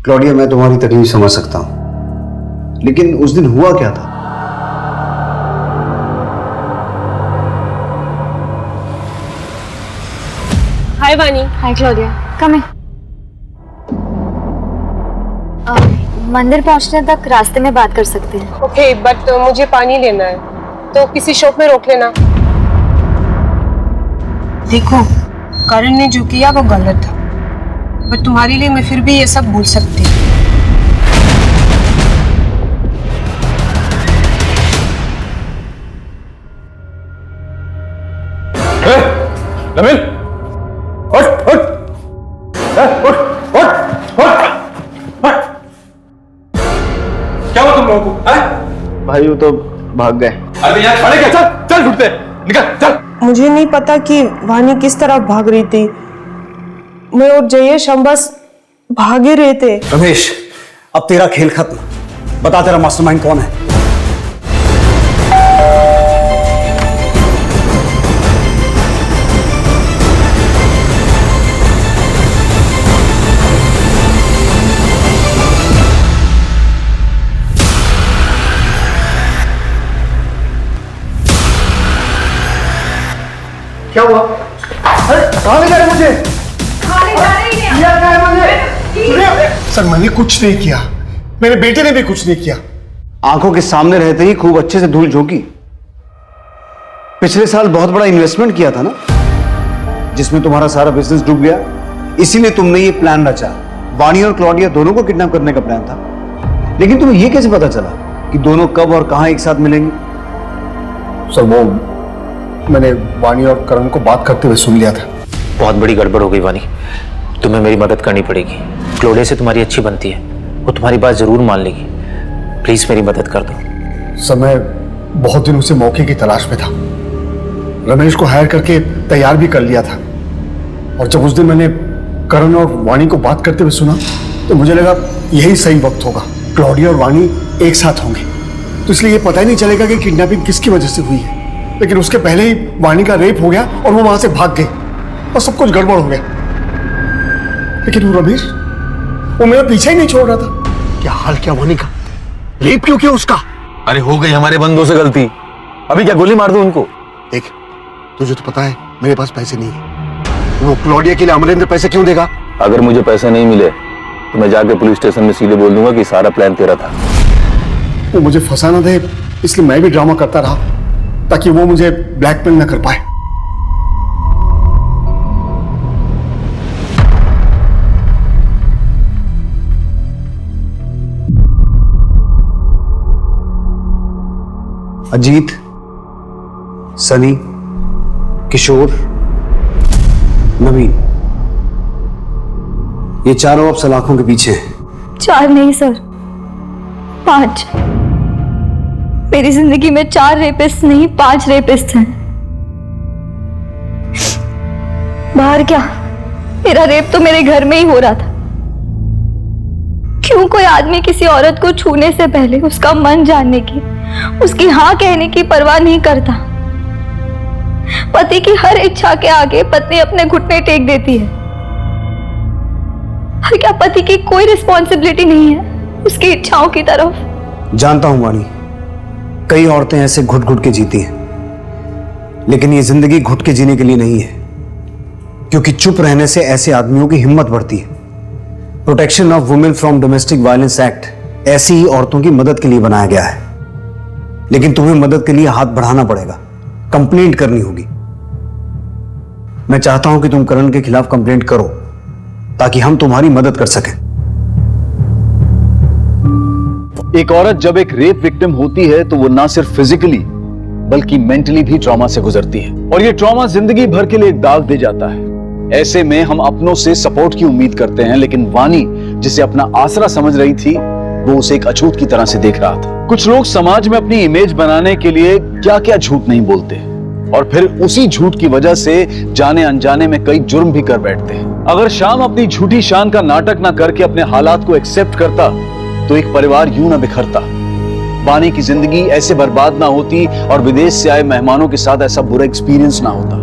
क्लॉडिया, मैं तुम्हारी तकलीफ समझ सकता हूं, लेकिन उस दिन हुआ क्या था? हाय वानी। हाय क्लॉडिया, कम इन। मंदिर पहुंचने तक रास्ते में बात कर सकते हैं। ओके, बट मुझे पानी लेना है, तो किसी शॉप में रोक लेना। देखो, करण ने जो किया वो गलत था, पर तुम्हारे लिए मैं फिर भी ये सब भूल सकती हूँ। नमिल, उठ उठ उठ उठ उठ। क्या हुआ तुम लोगों को? भाई वो तो भाग गए। अरे यार खड़े क्या? चल चल, ढूंढते निकल चल। मुझे नहीं पता कि वानी किस तरह भाग रही थी। मैं और जयेश हम बस भागे रहे थे। रमेश, अब तेरा खेल खत्म। बता, तेरा मास्टरमाइंड कौन है? क्या हुआ? अरे कहाँ ले जाए मुझे? सर, मैंने कुछ नहीं किया, मेरे बेटे ने भी कुछ नहीं किया। आंखों के सामने रहते ही खूब अच्छे से धूल झोंकी। पिछले साल बहुत बड़ा इन्वेस्टमेंट किया था ना, जिसमें तुम्हारा सारा बिजनेस डूब गया। इसीलिए तुमने ये प्लान रचा। वानी और क्लॉडिया दोनों को किडनैप करने का प्लान था। लेकिन तुम्हें ये कैसे पता चला कि दोनों कब और कहां एक साथ मिलेंगे? सर, वो मैंने वानी और करण को बात करते हुए सुन लिया था। बहुत बड़ी गड़बड़ हो गई वानी, तुम्हें मेरी मदद करनी पड़ेगी। क्लोडिया से तुम्हारी अच्छी बनती है, वो तुम्हारी बात जरूर मान लेगी। प्लीज मेरी मदद कर दो। सर मैं बहुत दिनों से मौके की तलाश में था। रमेश को हायर करके तैयार भी कर लिया था, और जब उस दिन मैंने करण और वाणी को बात करते हुए सुना तो मुझे लगा यही सही वक्त होगा। क्लॉडिया और वाणी एक साथ होंगे, तो इसलिए ये पता ही नहीं चलेगा कि किडनैपिंग किसकी वजह से हुई है। लेकिन उसके पहले ही वाणी का रेप हो गया और वो वहां से भाग गई और सब कुछ गड़बड़ हो गया। लेकिन वो रमेश, वो मेरा पीछा ही नहीं छोड़ रहा था। क्या हाल क्या वाणी का? रेप क्यों किया उसका? अरे हो गई हमारे बंदों से गलती, अभी क्या गोली मार दूं उनको? देख, तुझे तो पता है मेरे पास पैसे नहीं है। वो क्लॉडिया के लिए अमरेंद्र पैसे क्यों देगा? अगर मुझे पैसे नहीं मिले तो मैं जाके पुलिस स्टेशन में सीधे बोल दूंगा कि सारा प्लान तेरा था। वो मुझे फंसा ना दे, इसलिए मैं भी ड्रामा करता रहा ताकि वो मुझे ब्लैकमेल ना कर पाए। अजीत, सनी, किशोर, नवीन, ये चारों अब सलाखों के पीछे हैं। 4 नहीं सर, 5। मेरी जिंदगी में 4 रेपिस्ट नहीं 5 रेपिस्ट हैं। बाहर क्या, मेरा रेप तो मेरे घर में ही हो रहा था। क्यों कोई आदमी किसी औरत को छूने से पहले उसका मन जानने की, उसकी हाँ कहने की परवाह नहीं करता? पति की हर इच्छा के आगे पत्नी अपने घुटने टेक देती है। और क्या पति की कोई रिस्पॉन्सिबिलिटी नहीं है उसकी इच्छाओं की तरफ? जानता हूं वाणी, कई औरतें ऐसे घुट घुट के जीती हैं, लेकिन ये जिंदगी घुट के जीने के लिए नहीं है, क्योंकि चुप रहने से ऐसे आदमियों की हिम्मत बढ़ती है। Protection of women from domestic violence act ऐसी ही औरतों की मदद के लिए बनाया गया है, लेकिन तुम्हें मदद के लिए हाथ बढ़ाना पड़ेगा, कंप्लेंट करनी होगी। मैं चाहता हूं कि तुम करण के खिलाफ कंप्लेंट करो ताकि हम तुम्हारी मदद कर सकें। एक औरत जब एक रेप विक्टिम होती है तो वो ना सिर्फ फिजिकली बल्कि मेंटली भी ट्रॉमा से गुजरती है, और ये ट्रॉमा जिंदगी भर के लिए एक दाग दे जाता है। ऐसे में हम अपनों से सपोर्ट की उम्मीद करते हैं, लेकिन वाणी जिसे अपना आसरा समझ रही थी वो उसे एक अछूत की तरह से देख रहा था। कुछ लोग समाज में अपनी इमेज बनाने के लिए क्या क्या झूठ नहीं बोलते, और फिर उसी झूठ की वजह से जाने अनजाने में कई जुर्म भी कर बैठते हैं। अगर श्याम अपनी झूठी शान का नाटक ना करके अपने हालात को एक्सेप्ट करता तो एक परिवार यूं ना बिखरता, वाणी की जिंदगी ऐसे बर्बाद ना होती, और विदेश से आए मेहमानों के साथ ऐसा बुरा एक्सपीरियंस ना होता।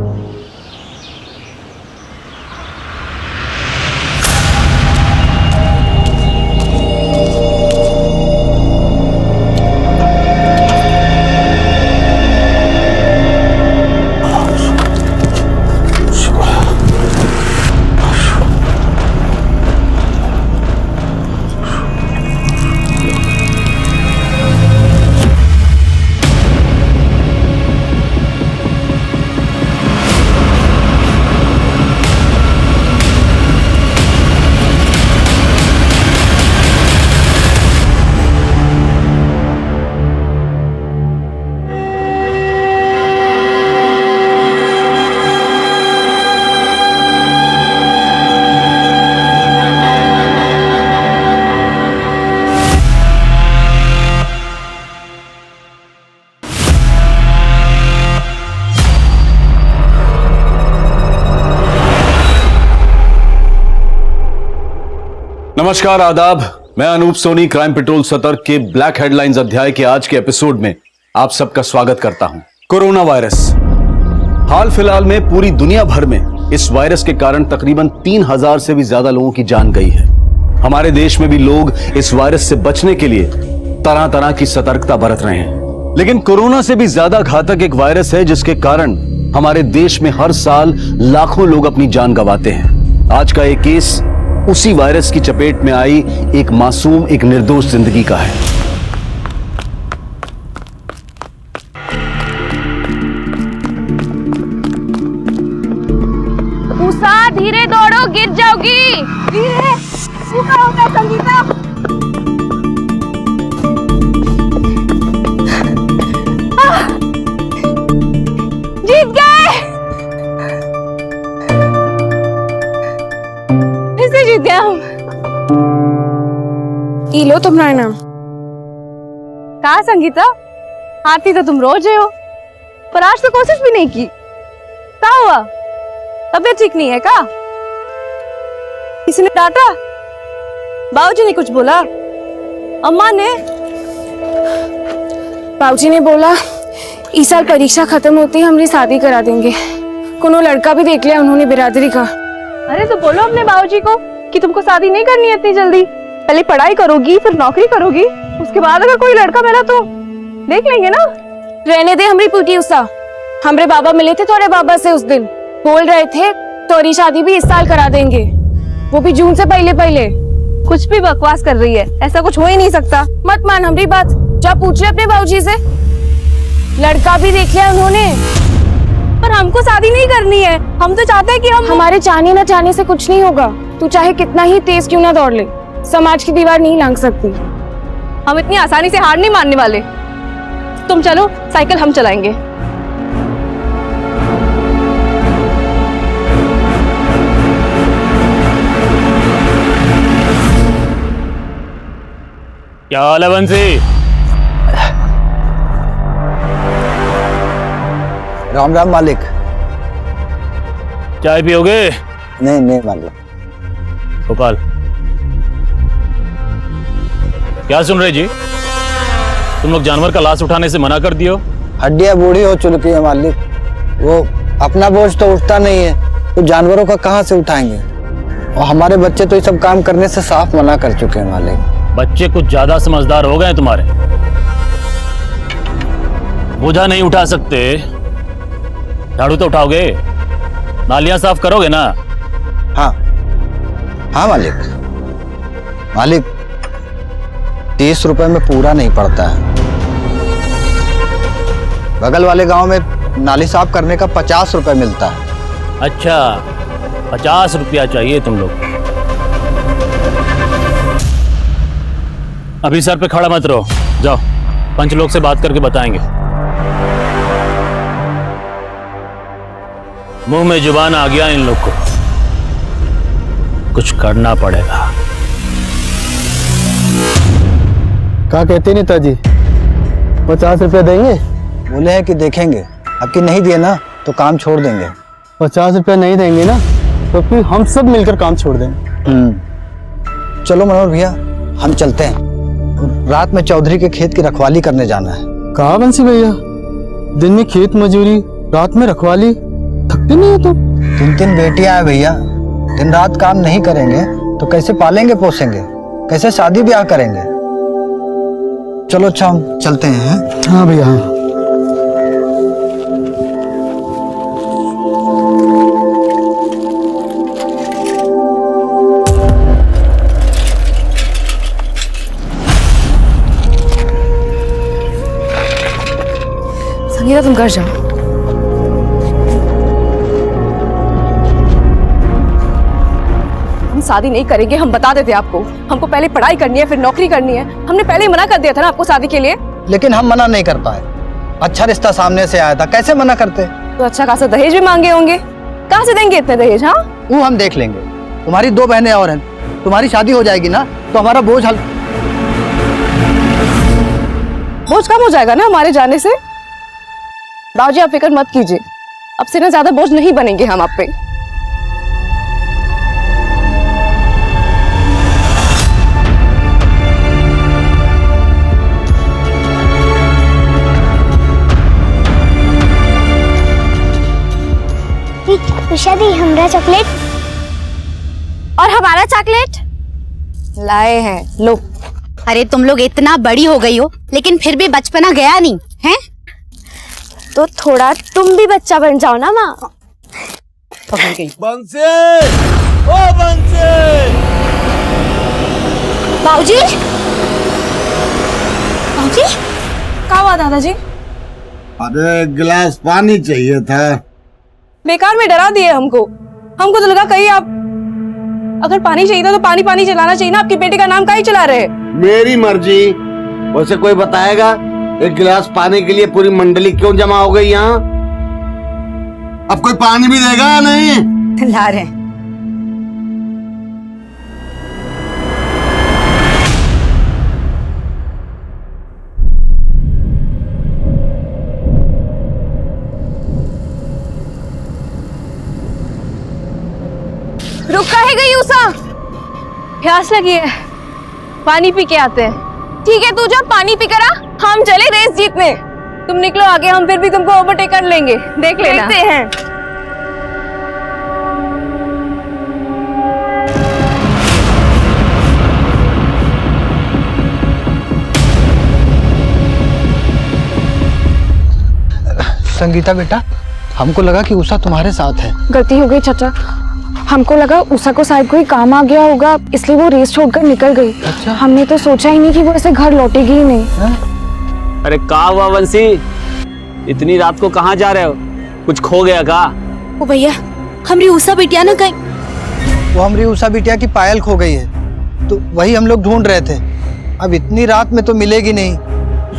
नमस्कार, आदाब। मैं अनूप सोनी क्राइम पेट्रोल सतर्क के ब्लैक हेडलाइंस अध्याय के आज के एपिसोड में आप सबका स्वागत करता हूं। Corona virus. हाल फिलहाल में पूरी दुनिया भर में इस वायरस के कारण तकरीबन 3000 से भी ज्यादा लोगों की जान गई है। हमारे देश में भी लोग इस वायरस से बचने के लिए तरह तरह की सतर्कता बरत रहे हैं, लेकिन कोरोना से भी ज्यादा घातक एक वायरस है जिसके कारण हमारे देश में हर साल लाखों लोग अपनी जान गंवाते हैं। आज का एक केस उसी वायरस की चपेट में आई एक मासूम, एक निर्दोष जिंदगी का है। उषा, धीरे दौड़ो, गिर जाओगी। धीरे। क्या होता है संगीता? जीत गए। कैसे जीत गया हम? ये लो तुम्हारा नाम। कहा संगीता? आती तो तुम रोज हो, पर आज तो कोशिश भी नहीं की। क्या हुआ? तबीयत ठीक नहीं है क्या? किसी ने डांटा? बाबूजी ने कुछ बोला? अम्मा ने? बाबूजी ने बोला इस साल परीक्षा खत्म होती ही हमारी शादी करा देंगे। कोनो लड़का भी देख लिया उन्होंने बिरादरी का। अरे तो बोलो अपने बाबूजी को कि तुमको शादी नहीं करनी है इतनी जल्दी, पहले पढ़ाई करोगी फिर नौकरी करोगी, उसके बाद अगर कोई लड़का मिला तो देख लेंगे ना। रहने दे हमारी पुटी उषा, हमारे बाबा मिले थे तोरे बाबा से उस दिन, बोल रहे थे तोरी शादी भी इस साल करा देंगे, वो भी जून से पहले पहले। कुछ भी बकवास कर रही है, ऐसा कुछ हो ही नहीं सकता। मत मान हमारी बात, जा पूछ ले अपने बाबूजी से, लड़का भी देख लिया उन्होंने। पर हमको शादी नहीं करनी है, हम तो चाहते हैं कि हमारे चाहने न चाहने से कुछ नहीं होगा। तू चाहे कितना ही तेज क्यों ना दौड़ ले, समाज की दीवार नहीं लांघ सकती। हम इतनी आसानी से हार नहीं मानने वाले। तुम चलो, साइकिल हम चलाएंगे। क्या हाल है बंसी? राम राम मालिक। चाय पियोगे? नहीं नहीं मालिक। गोपाल, क्या सुन रहे जी? तुम लोग जानवर का लाश उठाने से मना कर दियो। हड्डियां बूढ़ी हो चुकी है मालिक, वो अपना बोझ तो उठता नहीं है, तो जानवरों का कहाँ से उठाएंगे? और हमारे बच्चे तो ये सब काम करने से साफ मना कर चुके हैं मालिक। बच्चे कुछ ज्यादा समझदार हो गए तुम्हारे। बोझा नहीं उठा सकते, झाड़ू तो उठाओगे, नालियां साफ करोगे ना? हाँ हाँ मालिक। मालिक 30 रुपए में पूरा नहीं पड़ता है। बगल वाले गांव में नाली साफ करने का 50 रुपए मिलता है। अच्छा, 50 रुपया चाहिए तुम लोग। अभी सर पे खड़ा मत रहो, जाओ पंच लोग से बात करके बताएंगे। मुंह में जुबान आ गया इन लोग को, कुछ करना पड़ेगा। क्या कहते नेताजी, 50 रुपए देंगे? बोले हैं कि देखेंगे, अब कि नहीं दिए ना तो काम छोड़ देंगे। 50 रुपया नहीं देंगे ना तो फिर हम सब मिलकर काम छोड़ देंगे। चलो मनोहर भैया, हम चलते हैं। रात में चौधरी के खेत की रखवाली करने जाना है। कहा बंसी भैया, दिन में खेत मजूरी, रात में रखवाली, थकते नहीं हो तुम? 3 बेटियां हैं भैया, दिन रात काम नहीं करेंगे तो कैसे पालेंगे पोसेंगे, कैसे शादी ब्याह करेंगे? चलो अच्छा हम चलते हैं। हाँ भैया हाँ। संगीता तुम घर जाओ। हम शादी नहीं करेंगे, हम बता देते आपको। हमको पहले पढ़ाई करनी है फिर नौकरी करनी है, हमने पहले ही मना कर दिया था ना आपको शादी के लिए। लेकिन हम मना नहीं कर पाए, अच्छा रिश्ता सामने से आया था, कैसे मना करते? तो अच्छा खासा दहेज भी मांगे होंगे, कहाँ से देंगे इतने दहेज? हाँ वो हम देख लेंगे, तुम्हारी 2 बहनें और हैं, तुम्हारी शादी हो जाएगी ना तो हमारा बोझ बोझ कम हो जाएगा ना हमारे जाने से। बाबूजी आप फिक्र मत कीजिए, अब से ना ज्यादा बोझ नहीं बनेंगे हम आप पे। उषा दी हमरा चॉकलेट और हमारा चॉकलेट लाए हैं, लो। अरे तुम लोग इतना बड़ी हो गई हो लेकिन फिर भी बचपना गया नहीं है, तो थोड़ा तुम भी बच्चा बन जाओ ना माँ। बंसी, ओ बंसी! बाबूजी, बाबूजी, क्या हुआ दादाजी? अरे गिलास पानी चाहिए था। बेकार में डरा दिए हमको तो लगा कहीं आप अगर पानी चाहिए था तो पानी पानी चलाना चाहिए ना, आपके बेटे का नाम काहे चला रहे? मेरी मर्जी, वैसे कोई बताएगा एक गिलास पानी के लिए पूरी मंडली क्यों जमा हो गई यहाँ? अब कोई पानी भी देगा या नहीं? ला रहे। रह गई उषा? प्यास लगी है, पानी पी के आते हैं। ठीक है, तू जा पानी पी कर आ, हम चले रेस जीतने। तुम निकलो आगे, हम फिर भी तुमको ओवरटेक कर लेंगे, देख लेना। देखते हैं। संगीता बेटा, हमको लगा कि उषा तुम्हारे साथ है। गलती हो गई चाचा, हमको लगा उषा को शायद कोई काम आ गया होगा, इसलिए वो रेस छोड़कर निकल गई। अच्छा। हमने तो सोचा ही नहीं कि वो ऐसे घर लौटेगी ही नहीं। अरे का हुआ वंशी, इतनी रात को कहाँ जा रहे हो? कुछ खो गया का? ओ भैया, हमारी उषा बिटिया ना कहीं। वो हमारी उषा बिटिया की पायल खो गई है, तो वही हम लोग ढूंढ रहे थे। अब इतनी रात में तो मिलेगी नहीं,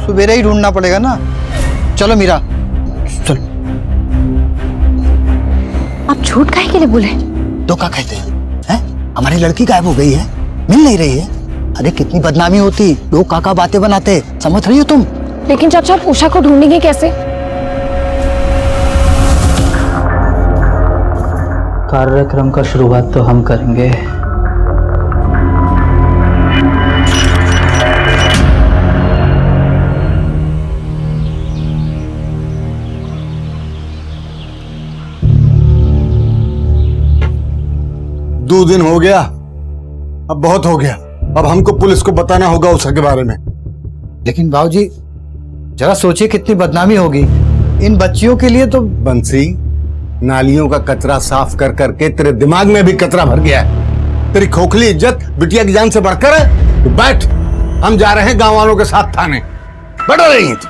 सुबेरे ही ढूंढना पड़ेगा ना। चलो मीरा, चलो। आप झूठ काहे के लिए बोले? तो क्या कहते हैं? हमारी लड़की गायब हो गई है, मिल नहीं रही है। अरे कितनी बदनामी होती, लोग काका बातें बनाते, समझ रही हो तुम? लेकिन चाचा, आप उषा को ढूंढेंगे कैसे? कार्यक्रम का शुरुआत तो हम करेंगे। दो दिन हो गया, अब बहुत हो गया। अब हमको पुलिस को बताना होगा उषा के बारे में। लेकिन बाबूजी, जरा सोचिए कितनी बदनामी होगी इन बच्चियों के लिए। तो बंसी, नालियों का कचरा साफ कर करके तेरे दिमाग में भी कचरा भर गया है। तेरी खोखली इज्जत बिटिया की जान से बढ़कर है। तो बैठ, हम जा रहे हैं गांव वालों के साथ थाने। बैठो रही है तू।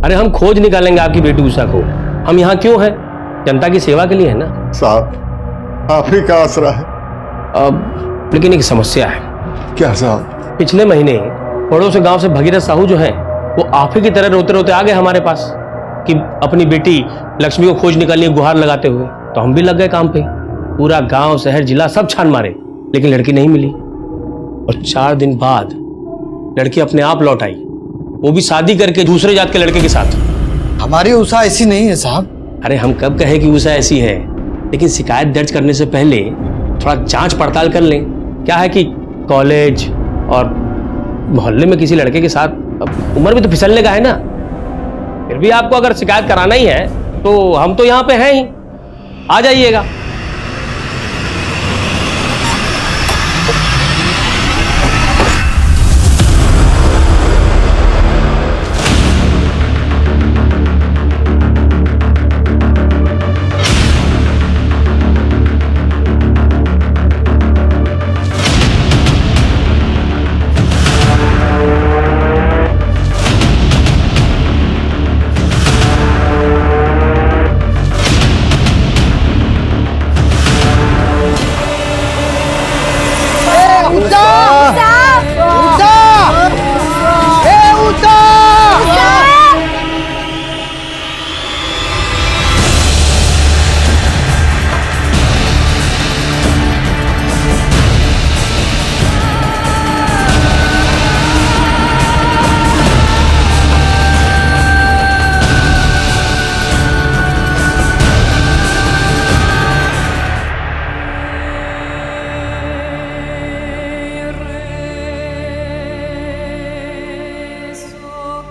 अरे हम खोज निकालेंगे आपकी बेटी उषा को। हम यहाँ क्यों हैं? जनता की सेवा के लिए है ना साहब। आप ही का आसरा है। अब लेकिन एक समस्या है। क्या साहब? पिछले महीने पड़ोस गांव से भगीरथ साहू जो है, वो आप ही की तरह रोते रोते आ गए हमारे पास कि अपनी बेटी लक्ष्मी को खोज निकालनी है, गुहार लगाते हुए। तो हम भी लग गए काम पे। पूरा गांव, शहर, जिला सब छान मारे, लेकिन लड़की नहीं मिली। और 4 दिन बाद लड़की अपने आप लौट आई, वो भी शादी करके दूसरे जात के लड़के के साथ। हमारी उषा ऐसी नहीं है साहब। अरे हम कब कहे कि उषा ऐसी है, लेकिन शिकायत दर्ज करने से पहले थोड़ा जांच पड़ताल कर लें। क्या है कि कॉलेज और मोहल्ले में किसी लड़के के साथ, अब उम्र भी तो फिसलने का है ना। फिर भी आपको अगर शिकायत कराना ही है तो हम तो यहाँ पे हैं ही, आ जाइएगा।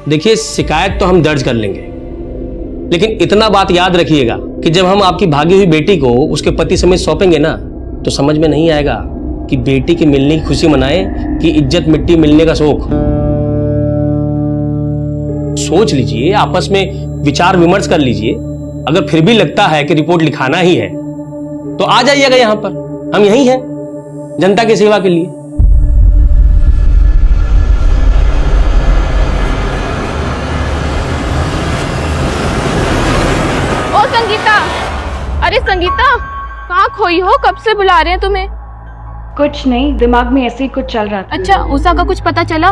देखिए, शिकायत तो हम दर्ज कर लेंगे, लेकिन इतना बात याद रखिएगा कि जब हम आपकी भागी हुई बेटी को उसके पति समेत सौंपेंगे ना, तो समझ में नहीं आएगा कि बेटी के मिलने की खुशी मनाए कि इज्जत मिट्टी मिलने का शोक। सोच लीजिए, आपस में विचार विमर्श कर लीजिए। अगर फिर भी लगता है कि रिपोर्ट लिखाना ही है तो आ जाइएगा यहां पर, हम यहीं हैं जनता की सेवा के लिए। अरे संगीता, कहाँ खोई हो? कब से बुला रहे हैं तुम्हें? कुछ नहीं, दिमाग में ऐसे ही कुछ चल रहा था। अच्छा, उषा का कुछ पता चला?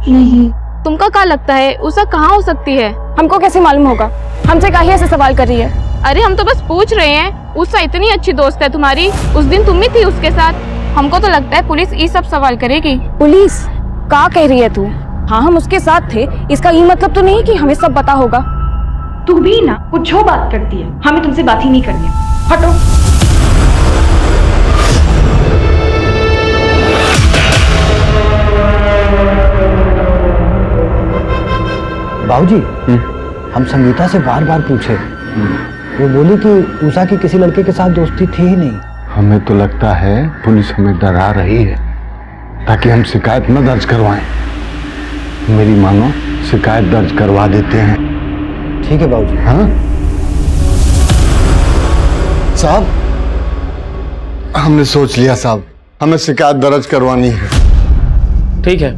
नहीं। तुमका क्या लगता है उषा कहाँ हो सकती है? हमको कैसे मालूम होगा? हमसे काहे ऐसे सवाल कर रही है? अरे हम तो बस पूछ रहे हैं। उषा इतनी अच्छी दोस्त है तुम्हारी, उस दिन तुम ही थी उसके साथ। हमको तो लगता है पुलिस ये सब सवाल करेगी। पुलिस? क्या कह रही है तू? हाँ हम उसके साथ थे, इसका ये मतलब तो नहीं कि हमें सब पता होगा। तू भी ना कुछ जो बात करती है, हमें तुमसे बात ही नहीं करनी। हटो। बाबूजी, हम संगीता से बार बार पूछे, वो बोली कि उषा की किसी लड़के के साथ दोस्ती थी ही नहीं। हमें तो लगता है पुलिस हमें डरा रही है ताकि हम शिकायत न दर्ज करवाएं। मेरी मानो शिकायत दर्ज करवा देते हैं। ठीक है बाबूजी। हाँ साहब, हमने सोच लिया साहब, हमें शिकायत दर्ज करवानी है। ठीक है,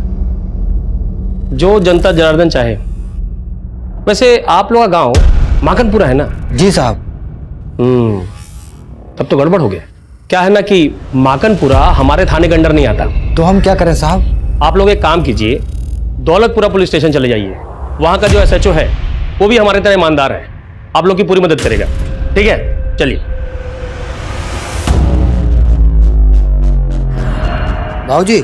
जो जनता जनार्दन चाहे। वैसे आप लोग का गांव माखनपुरा है ना? जी साहब। तब तो गड़बड़ हो गया। क्या है ना कि माखनपुरा हमारे थाने के अंडर नहीं आता। तो हम क्या करें साहब? आप लोग एक काम कीजिए, दौलतपुरा पुलिस स्टेशन चले जाइए। वहां का जो SHO है वो भी हमारे तरह ईमानदार है, आप लोग की पूरी मदद करेगा। ठीक है, चलिए। भाऊजी,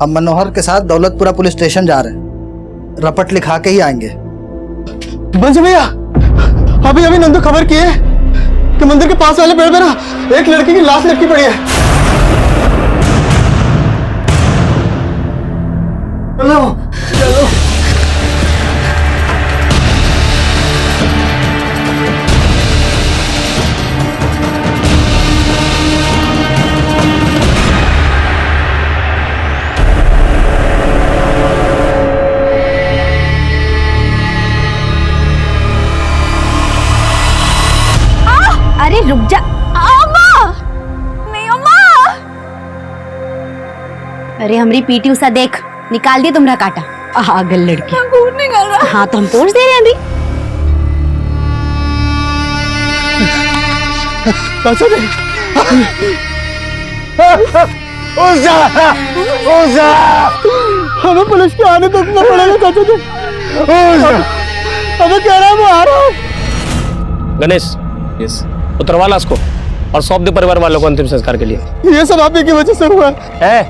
हम मनोहर के साथ दौलतपुरा पुलिस स्टेशन जा रहे हैं, रपट लिखा के ही आएंगे। बंस भैया, अभी अभी नंदू खबर किए कि मंदिर के पास वाले पेड़ पे ना एक लड़की की लाश लटकी पड़ी है। चलो चलो। अरे रुक जा। अम्मा! नहीं अम्मा! अरे हमारी पीटी उषा देख, निकाल दी तुमरा काटा। पागल लड़की। खून निकल रहा। हाँ तो हम तोड़ दे रहे हैं अभी। हमें पुलिस के आने तक ना पड़ेगा चाचा जी। हमें कह रहा है मैं आ रहा हूँ। गणेश, यस, उतरवा ला इसको और सौंप दे परिवार वालों को अंतिम संस्कार के लिए। ये सब आप ही की वजह से हुआ है।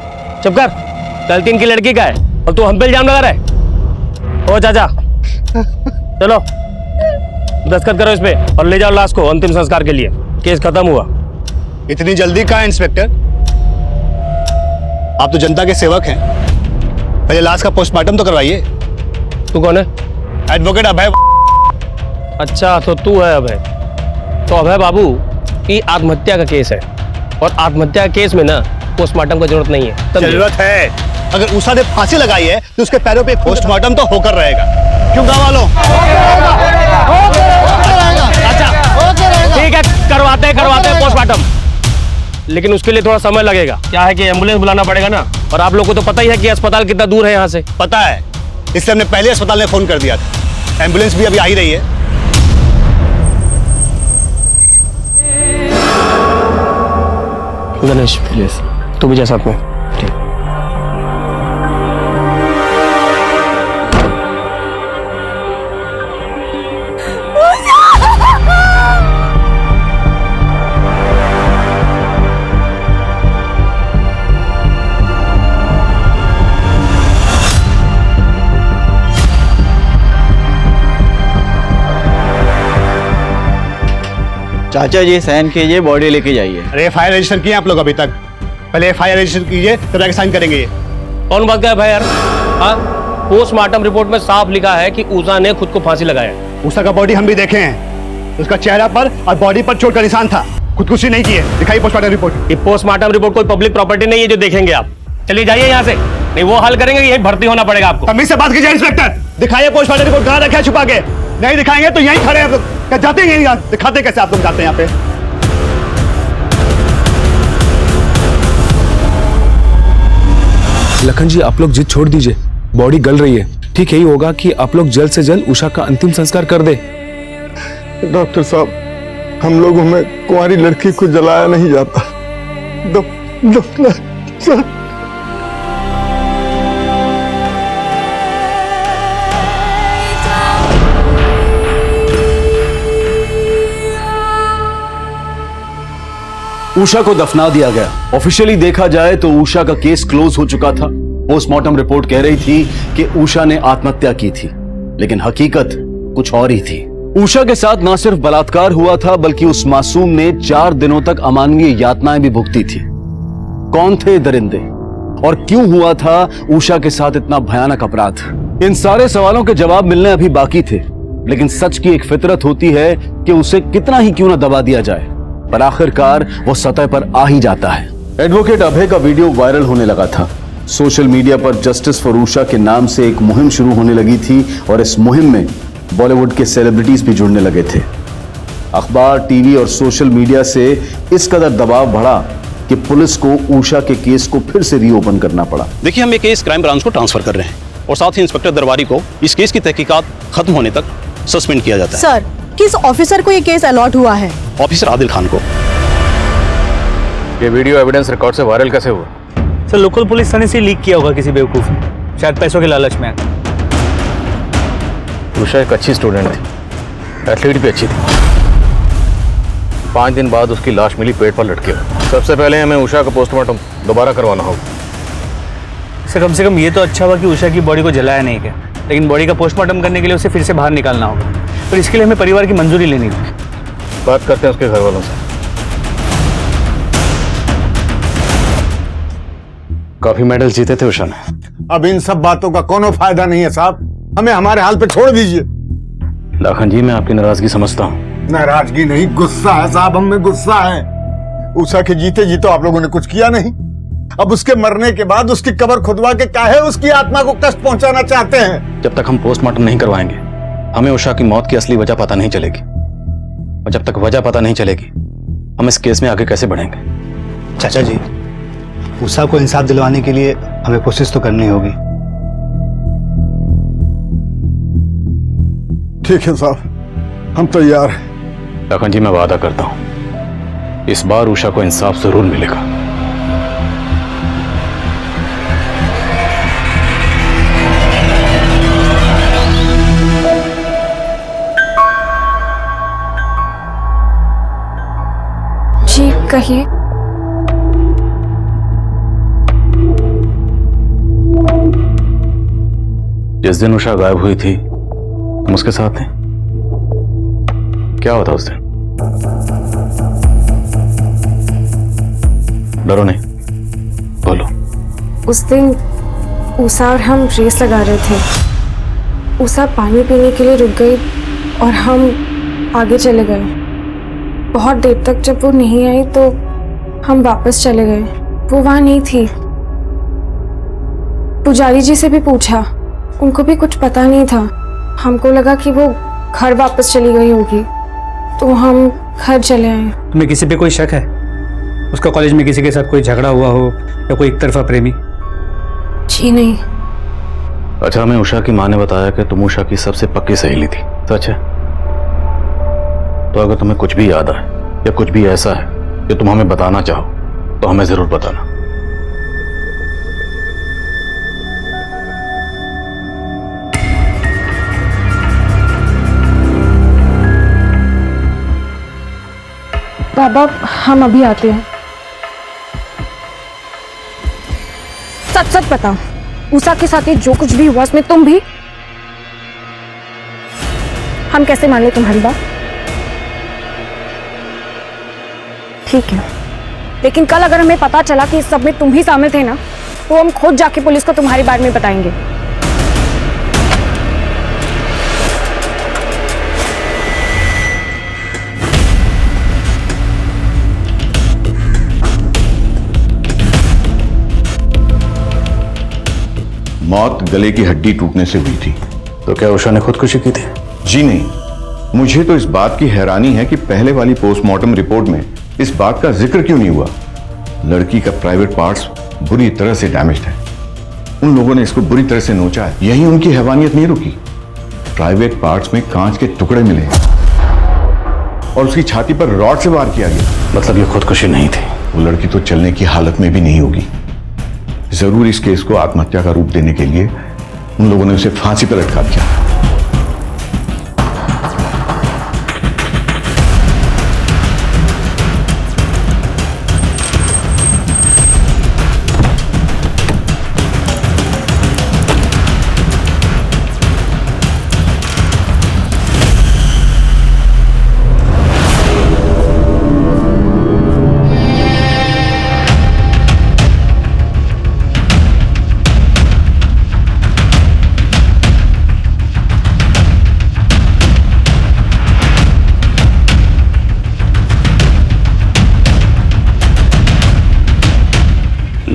चुप कर, गलती इनकी लड़की का है और तू हम पे इल्जाम लगा रहा है। ओ चाचा, चलो दस्तखत करो इस पे और ले जाओ लाश को अंतिम संस्कार के लिए। केस खत्म हुआ। इतनी जल्दी कहाँ इंस्पेक्टर? आप तो जनता के सेवक हैं, पहले लाश का पोस्टमार्टम तो करवाइए। तू कौन है? एडवोकेट अभय। अच्छा तो तू है अभय। तो अभय बाबू, ये आत्महत्या का केस है और आत्महत्या के केस में ना पोस्टमार्टम की जरूरत नहीं है। जरूरत है। अगर उषा ने फांसी लगाई है तो उसके पैरों पे पोस्टमार्टम तो होकर रहेगा। क्यों गाँव वालों? ठीक है, करवाते हैं पोस्टमार्टम, लेकिन उसके लिए थोड़ा समय लगेगा। क्या है कि एम्बुलेंस बुलाना पड़ेगा ना, और आप लोगों को तो पता ही है कि अस्पताल कितना दूर है यहाँ से। पता है, इसलिए हमने पहले अस्पताल में फोन कर दिया था। एम्बुलेंस भी अभी आ ही रही है। गणेश, यस, तू भी जा साथ में। ठीक। चाचा जी साइन कीजिए, बॉडी लेके जाइए। अरे FIR रजिस्टर किए आप लोग अभी तक? पहले FIR रजिस्टर कीजिए, तब जाके साइन करेंगे। ये कौन बात का FIR? हाँ, पोस्टमार्टम रिपोर्ट में साफ लिखा है कि उषा ने खुद को फांसी लगाया। उषा का बॉडी हम भी देखे हैं, उसका चेहरा पर और बॉडी पर चोट का निशान था, खुदकुशी नहीं की है। दिखाइए पोस्टमार्टम रिपोर्ट। ये पोस्टमार्टम रिपोर्ट कोई पब्लिक प्रॉपर्टी नहीं है जो देखेंगे आप। चलिए जाइए यहाँ से, नहीं वो हल करेंगे, यही भर्ती होना पड़ेगा आपको। तमीज से बात कीजिए इंस्पेक्टर। दिखाइए पोस्टमार्टम रिपोर्ट, कहाँ रखा है छुपा के? नहीं दिखाएंगे तो यहीं खड़े हैं। जाते हैं यहीं, दिखाते कैसे आप लोग जाते हैं यहाँ पे? लखन जी, आप लोग जिद छोड़ दीजिए, बॉडी गल रही है। ठीक यही होगा कि आप लोग जल्द से जल्द उषा का अंतिम संस्कार कर दे। डॉक्टर साहब, हम लोगों में कुंवारी लड़की को जलाया नहीं जाता। उषा को दफना दिया गया। ऑफिशियली देखा जाए तो उषा का केस क्लोज हो चुका था। पोस्टमार्टम रिपोर्ट कह रही थी कि उषा ने आत्महत्या की थी, लेकिन हकीकत कुछ और ही थी। उषा के साथ न सिर्फ बलात्कार हुआ था, बल्कि उस मासूम ने 4 दिनों तक अमानवीय यातनाएं भी भुगती थी। कौन थे दरिंदे और क्यों हुआ था उषा के साथ इतना भयानक अपराध? इन सारे सवालों के जवाब मिलने अभी बाकी थे, लेकिन सच की एक फितरत होती है कि उसे कितना ही क्यों न दबा दिया जाए, पर आखिरकार वो सतह पर आ ही जाता है। एडवोकेट अभय का वीडियो वायरल होने लगा था। सोशल मीडिया पर जस्टिस फॉर उषा के नाम से एक मुहिम शुरू होने लगी थी और इस मुहिम में बॉलीवुड के सेलिब्रिटीज भी जुड़ने लगे थे। अखबार, टीवी और सोशल मीडिया से इस कदर दबाव बढ़ा कि पुलिस को उषा के केस को फिर से रीओपन करना पड़ा। देखिए, हम ये केस क्राइम ब्रांच को ट्रांसफर कर रहे हैं और साथ ही इंस्पेक्टर दरबारी को इस केस की तहकीकात खत्म होने तक सस्पेंड किया जाता है। सर, किस ऑफिसर को ये केस अलॉट हुआ है? ऑफिसर आदिल खान को। ये वीडियो एविडेंस रिकॉर्ड से वायरल कैसे हुआ? सर, लोकल पुलिस थाने से लीक किया होगा किसी बेवकूफ ने, शायद पैसों के लालच में। उषा एक अच्छी स्टूडेंट थी, एथलीट भी अच्छी थी। 5 दिन बाद उसकी लाश मिली पेट पर लटके हुए। सबसे पहले हमें उषा का पोस्टमार्टम दोबारा करवाना होगा। सर, कम से कम ये तो अच्छा हुआ कि उषा की बॉडी को जलाया नहीं गया, लेकिन बॉडी का पोस्टमार्टम करने के लिए उसे फिर से बाहर निकालना होगा। पर इसके लिए हमें परिवार की मंजूरी लेनी होगी। बात करते हैं उसके घर वालों से। काफी मेडल जीते थे उषा ने। अब इन सब बातों का कोनो फायदा नहीं है साहब, हमें हमारे हाल पे छोड़ दीजिए। लाखन जी, मैं आपकी नाराजगी समझता हूँ। नाराजगी नहीं, गुस्सा है साहब, हमें गुस्सा है। उषा के जीते जी तो आप लोगों ने कुछ किया नहीं, अब उसके मरने के बाद उसकी कब्र खुदवा के काहे उसकी आत्मा को कष्ट पहुंचाना चाहते हैं? जब तक हम पोस्टमार्टम नहीं करवाएंगे, हमें उषा की मौत की असली वजह पता नहीं चलेगी, और जब तक वजह पता नहीं चलेगी, हम इस केस में आगे कैसे बढ़ेंगे? चाचा जी, उषा को इंसाफ दिलवाने के लिए हमें कोशिश तो करनी होगी। ठीक है साहब, हम तैयार हैं। लखन जी, मैं वादा करता हूं, इस बार उषा को इंसाफ जरूर मिलेगा। जी कहिए। जिस दिन उषा गायब हुई थी, तुम उसके साथ थे। क्या होता उस दिन? डरो नहीं, बोलो। उस दिन उषा और हम रेस लगा रहे थे। उषा पानी पीने के लिए रुक गई और हम आगे चले गए। बहुत देर तक जब वो नहीं आई तो हम वापस चले गए। वो वहाँ नहीं थी। पुजारी जी से भी पूछा, उनको भी कुछ पता नहीं था। हमको लगा कि वो घर वापस चली गई होगी, तो हम घर चले आए। तुम्हें किसी पे कोई शक है? उसका कॉलेज में किसी के साथ कोई झगड़ा हुआ हो या कोई एक तरफा प्रेमी? जी नहीं। अच्छा, हमें उषा की माँ ने बताया कि तुम उषा की सबसे पक्की सहेली थी, सच है? तो अगर तुम्हें कुछ भी याद आए या कुछ भी ऐसा है जो तुम हमें बताना चाहो, तो हमें जरूर बताना। बाबा, हम अभी आते हैं। सच सच बताओ, उषा के साथ ये जो कुछ भी हुआ उसमें तुम भी? हम कैसे मान ले तुम्हारी बात? ठीक है, लेकिन कल अगर हमें पता चला कि इस सब में तुम भी शामिल थे ना, तो हम खुद जाके पुलिस को तुम्हारे बारे में बताएंगे। मौत गले की हड्डी टूटने से हुई थी। तो क्या उषा ने खुदकुशी की थी? जी नहीं, मुझे तो इस बात की हैरानी है कि पहले वाली पोस्टमार्टम रिपोर्ट में इस बात का जिक्र क्यों नहीं हुआ। लड़की का प्राइवेट पार्ट्स बुरी तरह से डैमेज्ड है। उन लोगों ने इसको बुरी तरह से नोचा है, यही उनकी हैवानियत नहीं रुकी। प्राइवेट पार्ट्स में कांच के टुकड़े मिले और उसकी छाती पर रॉड से वार किया गया। मतलब ये खुदकुशी नहीं थी? वो लड़की तो चलने की हालत में भी नहीं होगी। जरूर इस केस को आत्महत्या का रूप देने के लिए उन लोगों ने उसे फांसी पर लटका दिया।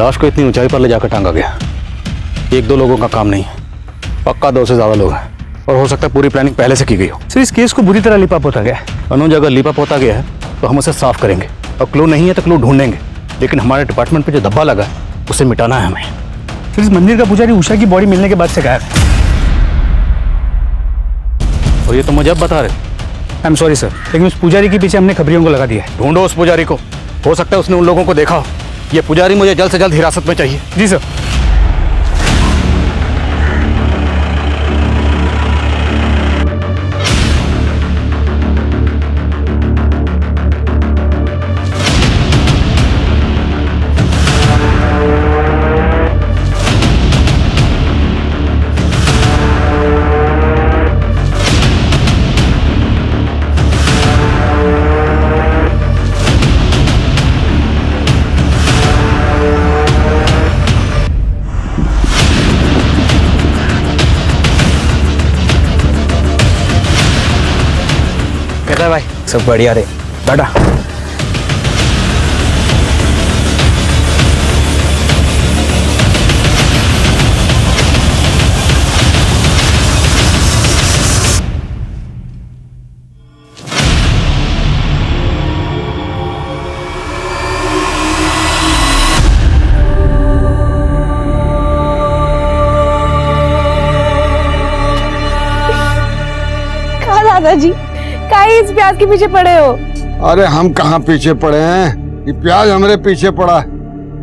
लाश को इतनी ऊंचाई पर ले जाकर टांगा गया। एक दो लोगों का काम नहीं है, पक्का 2 से ज्यादा लोग हैं और हो सकता है पूरी प्लानिंग पहले से की गई हो। सर इस केस को बुरी तरह लिपा पोता गया है। अनुज अगर लिपा पोता गया है तो हम उसे साफ करेंगे और क्लू नहीं है तो क्लू ढूंढेंगे, लेकिन हमारे डिपार्टमेंट पे जो धब्बा लगा है उसे मिटाना है हमें। फिर इस मंदिर का पुजारी उषा की बॉडी मिलने के बाद से गायब है। और ये तो मुझे अब बता रहे। आई एम सॉरी सर, लेकिन उस पुजारी के पीछे हमने खबरियों को लगा दिया है। ढूंढो उस पुजारी को, हो सकता है उसने उन लोगों को देखा हो। ये पुजारी मुझे जल्द से जल्द हिरासत में चाहिए। जी सर। कहता है भाई सब बढ़िया रे, बैठा। कहा दादाजी, काहे इस प्याज के पीछे पड़े हो? अरे हम कहाँ पीछे पड़े हैं, ये प्याज हमरे पीछे पड़ा है।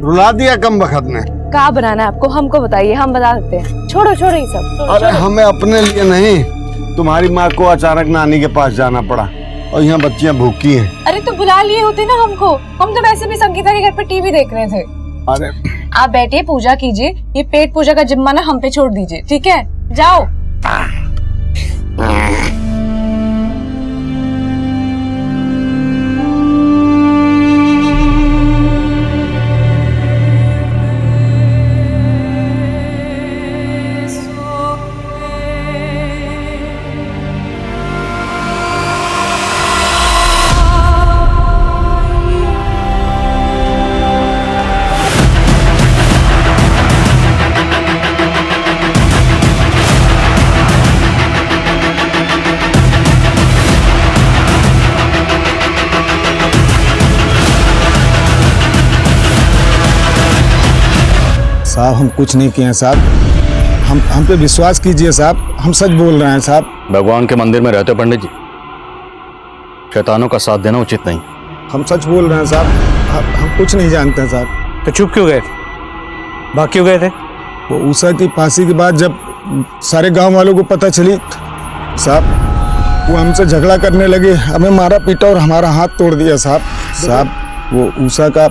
रुला दिया कम बखत ने। कहा बनाना है आपको, हमको बताइए, हम बता सकते हैं। छोड़ो छोड़ो ये सब, छोड़ो, अरे छोड़ो। हमें अपने लिए नहीं, तुम्हारी माँ को अचानक नानी के पास जाना पड़ा और यहाँ बच्चियाँ भूखी हैं। अरे तो बुला लिए होते ना हमको, हम तो वैसे भी संगीता के घर पे टीवी देख रहे थे। अरे आप बैठिए, पूजा कीजिए, ये पेट पूजा का जिम्मा ना हम पे छोड़ दीजिए, ठीक है? जाओ। साहब हम कुछ नहीं किए हैं साहब, हम पे विश्वास कीजिए साहब, हम सच बोल रहे हैं साहब। भगवान के मंदिर में रहते हो पंडित जी, शैतानों का साथ देना उचित नहीं। हम सच बोल रहे हैं साहब, हम कुछ नहीं जानते हैं साहब। तो चुप क्यों गए थे, भाग क्यों गए थे? वो उषा की फांसी के बाद जब सारे गांव वालों को पता चली साहब, वो हमसे झगड़ा करने लगे, हमें मारा पीटा और हमारा हाथ तोड़ दिया साहब। साहब वो उषा का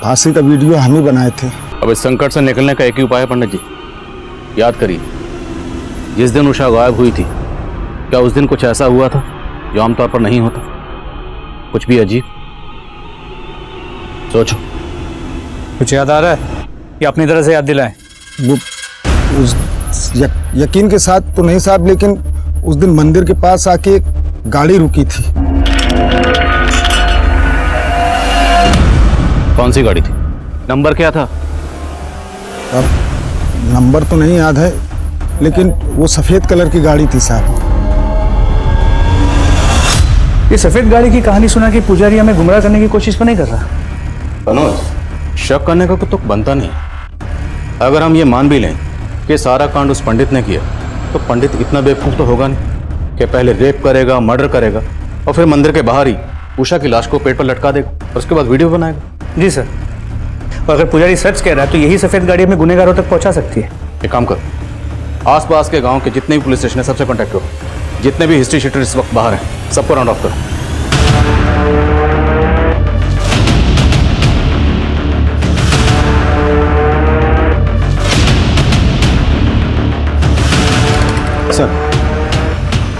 फांसी का वीडियो हम ही बनाए थे। अब इस संकट से निकलने का एक ही उपाय है पंडित जी, याद करिए जिस दिन उषा गायब हुई थी, क्या उस दिन कुछ ऐसा हुआ था जो आमतौर पर नहीं होता? कुछ भी अजीब? सोचो। कुछ याद आ रहा है या अपनी तरह से याद दिलाएं? वो यकीन के साथ तो नहीं साहब, लेकिन उस दिन मंदिर के पास आके एक गाड़ी रुकी थी। कौन सी गाड़ी थी, नंबर क्या था? अब नंबर तो नहीं याद है, लेकिन वो सफेद कलर की गाड़ी थी साहब। ये सफेद गाड़ी की कहानी सुना कि पुजारी हमें गुमराह करने की कोशिश तो नहीं कर रहा? अनुज, शक करने का तो बनता नहीं। अगर हम ये मान भी लें कि सारा कांड उस पंडित ने किया, तो पंडित इतना बेवकूफ तो होगा नहीं कि पहले रेप करेगा, मर्डर करेगा और फिर मंदिर के बाहर ही उषा की लाश को पेट पर लटका देगा और उसके बाद वीडियो बनाएगा। जी सर, और अगर पुजारी सच कह रहा है तो यही सफेद गाड़ी हमें गुनहगारों तक पहुंचा सकती है। एक काम करो, आसपास के गांव के जितने भी पुलिस स्टेशन है सबसे कांटेक्ट करो, जितने भी हिस्ट्री शीटर इस वक्त बाहर हैं सबको राउंड ऑफ करो।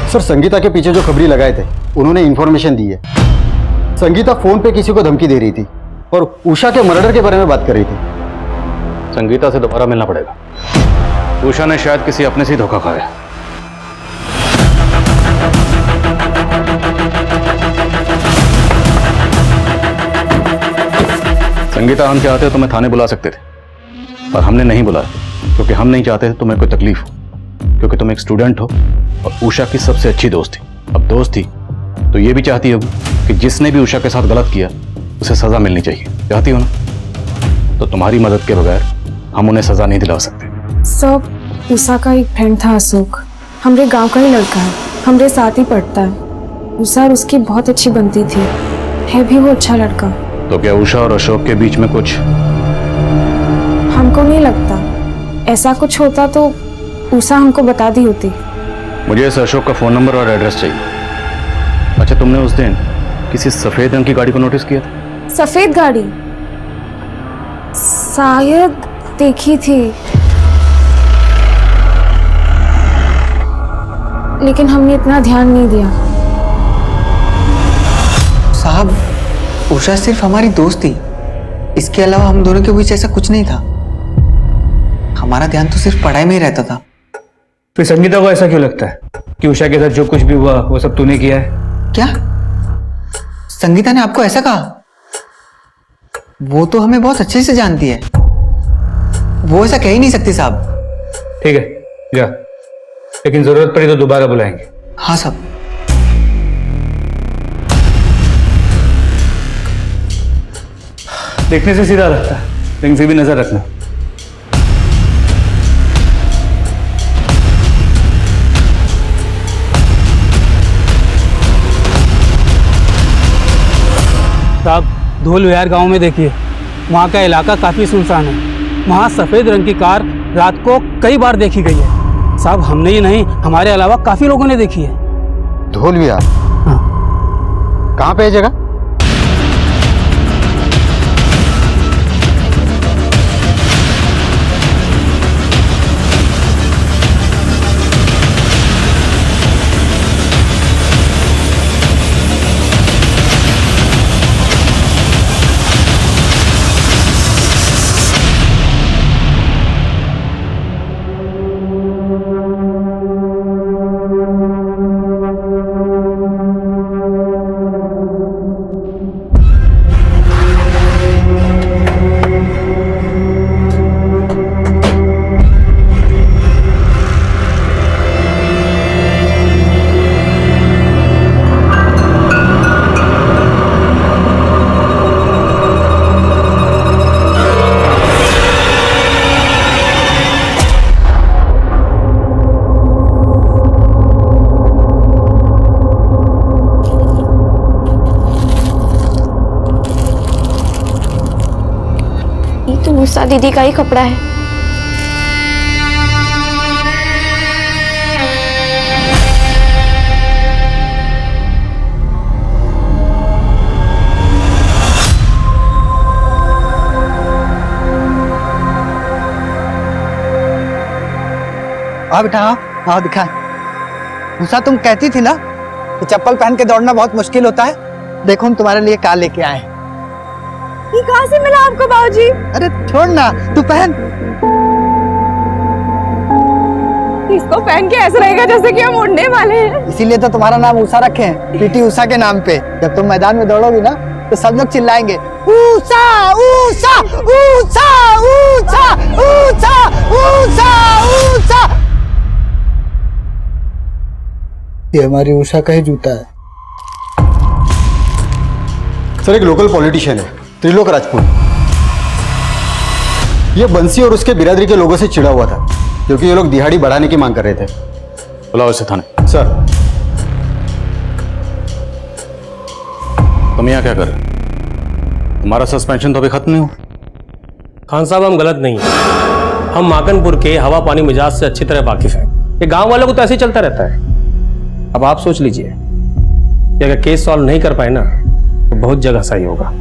सर संगीता के पीछे जो खबरी लगाए थे उन्होंने इंफॉर्मेशन दी है। संगीता फोन पे किसी को धमकी दे रही थी और उषा के मर्डर के बारे में बात कर रही थी। संगीता से दोबारा मिलना पड़ेगा, उषा ने शायद किसी अपने से ही धोखा खाया। संगीता, हम चाहते हो तो मैं थाने बुला सकते थे, और हमने नहीं बुलाया क्योंकि हम नहीं चाहते थे तुम्हें कोई तकलीफ हो, क्योंकि तुम एक स्टूडेंट हो और उषा की सबसे अच्छी दोस्त थी। अब दोस्त थी तो ये भी चाहती होगी कि जिसने भी उषा के साथ गलत किया उसे सजा मिलनी चाहिए, चाहती हो ना? तो तुम्हारी मदद के बगैर हम उन्हें सजा नहीं दिला सकते। सब उषा का एक फ्रेंड था अशोक, हमरे गांव का ही लड़का है, हमरे साथ ही पढ़ता है। उषा और उसकी बहुत अच्छी बनती थी, है भी वो अच्छा लड़का। तो क्या उषा और अशोक के बीच में कुछ? हमको नहीं लगता, ऐसा कुछ होता तो उषा हमको बता दी होती। मुझे इस अशोक का फोन नंबर और एड्रेस चाहिए। अच्छा, तुमने उस दिन किसी सफेद रंग की गाड़ी को नोटिस किया था? सफेद गाड़ी शायद देखी थी, लेकिन हमने इतना ध्यान नहीं दिया। साहब, उषा सिर्फ हमारी दोस्त थी, इसके अलावा हम दोनों के बीच ऐसा कुछ नहीं था। हमारा ध्यान तो सिर्फ पढ़ाई में ही रहता था। फिर संगीता को ऐसा क्यों लगता है कि उषा के साथ जो कुछ भी हुआ वो सब तूने किया है? क्या संगीता ने आपको ऐसा कहा? वो तो हमें बहुत अच्छे से जानती है, वो ऐसा कह ही नहीं सकती साहब। ठीक है, जा, लेकिन जरूरत पड़ी तो दोबारा बुलाएंगे। हाँ साहब। देखने से सीधा लगता है, लेकिन फिर भी नजर रखना। साहब, धोल विहार गांव में देखिए, वहाँ का इलाका काफ़ी सुनसान है। वहाँ सफ़ेद रंग की कार रात को कई बार देखी गई है। साहब, हमने ही नहीं, हमारे अलावा काफ़ी लोगों ने देखी है। धोल विहार? हाँ। कहाँ पे है जगह? उषा दीदी का ही कपड़ा है। आओ बेटा, आओ दिखा। उषा, तुम कहती थी ना कि चप्पल पहन के दौड़ना बहुत मुश्किल होता है। देखो, हम तुम्हारे लिए कार लेके आए। ये कहाँ से मिला आपको बाबूजी? अरे छोड़ ना, तू पहन। इसको पहन के ऐसा रहेगा जैसे कि हम उड़ने वाले हैं। इसीलिए तो तुम्हारा नाम उषा रखे हैं, पीटी उषा के नाम पे। जब तुम मैदान में दौड़ोगी ना तो सब लोग चिल्लाएंगे, उषा उषा उषा उषा उषा उषा उषा। ये हमारी उषा का ही जूता है। सर, एक लोकल पॉलिटिशियन है, त्रिलोक राजपूत। ये बंसी और उसके बिरादरी के लोगों से चिढ़ा हुआ था क्योंकि ये लोग दिहाड़ी बढ़ाने की मांग कर रहे थे। बुलाओ इसे थाने। सर। तुम यहाँ क्या कर रहे हो? तुम्हारा सस्पेंशन तो अभी खत्म नहीं हुआ। खान साहब, हम गलत नहीं है। हम माकनपुर के हवा पानी मिजाज से अच्छी तरह वाकिफ हैं। ये गांव वालों को तो ऐसे ही चलता रहता है। अब आप सोच लीजिए कि अगर केस सॉल्व नहीं कर पाए ना तो बहुत जगह सही होगा।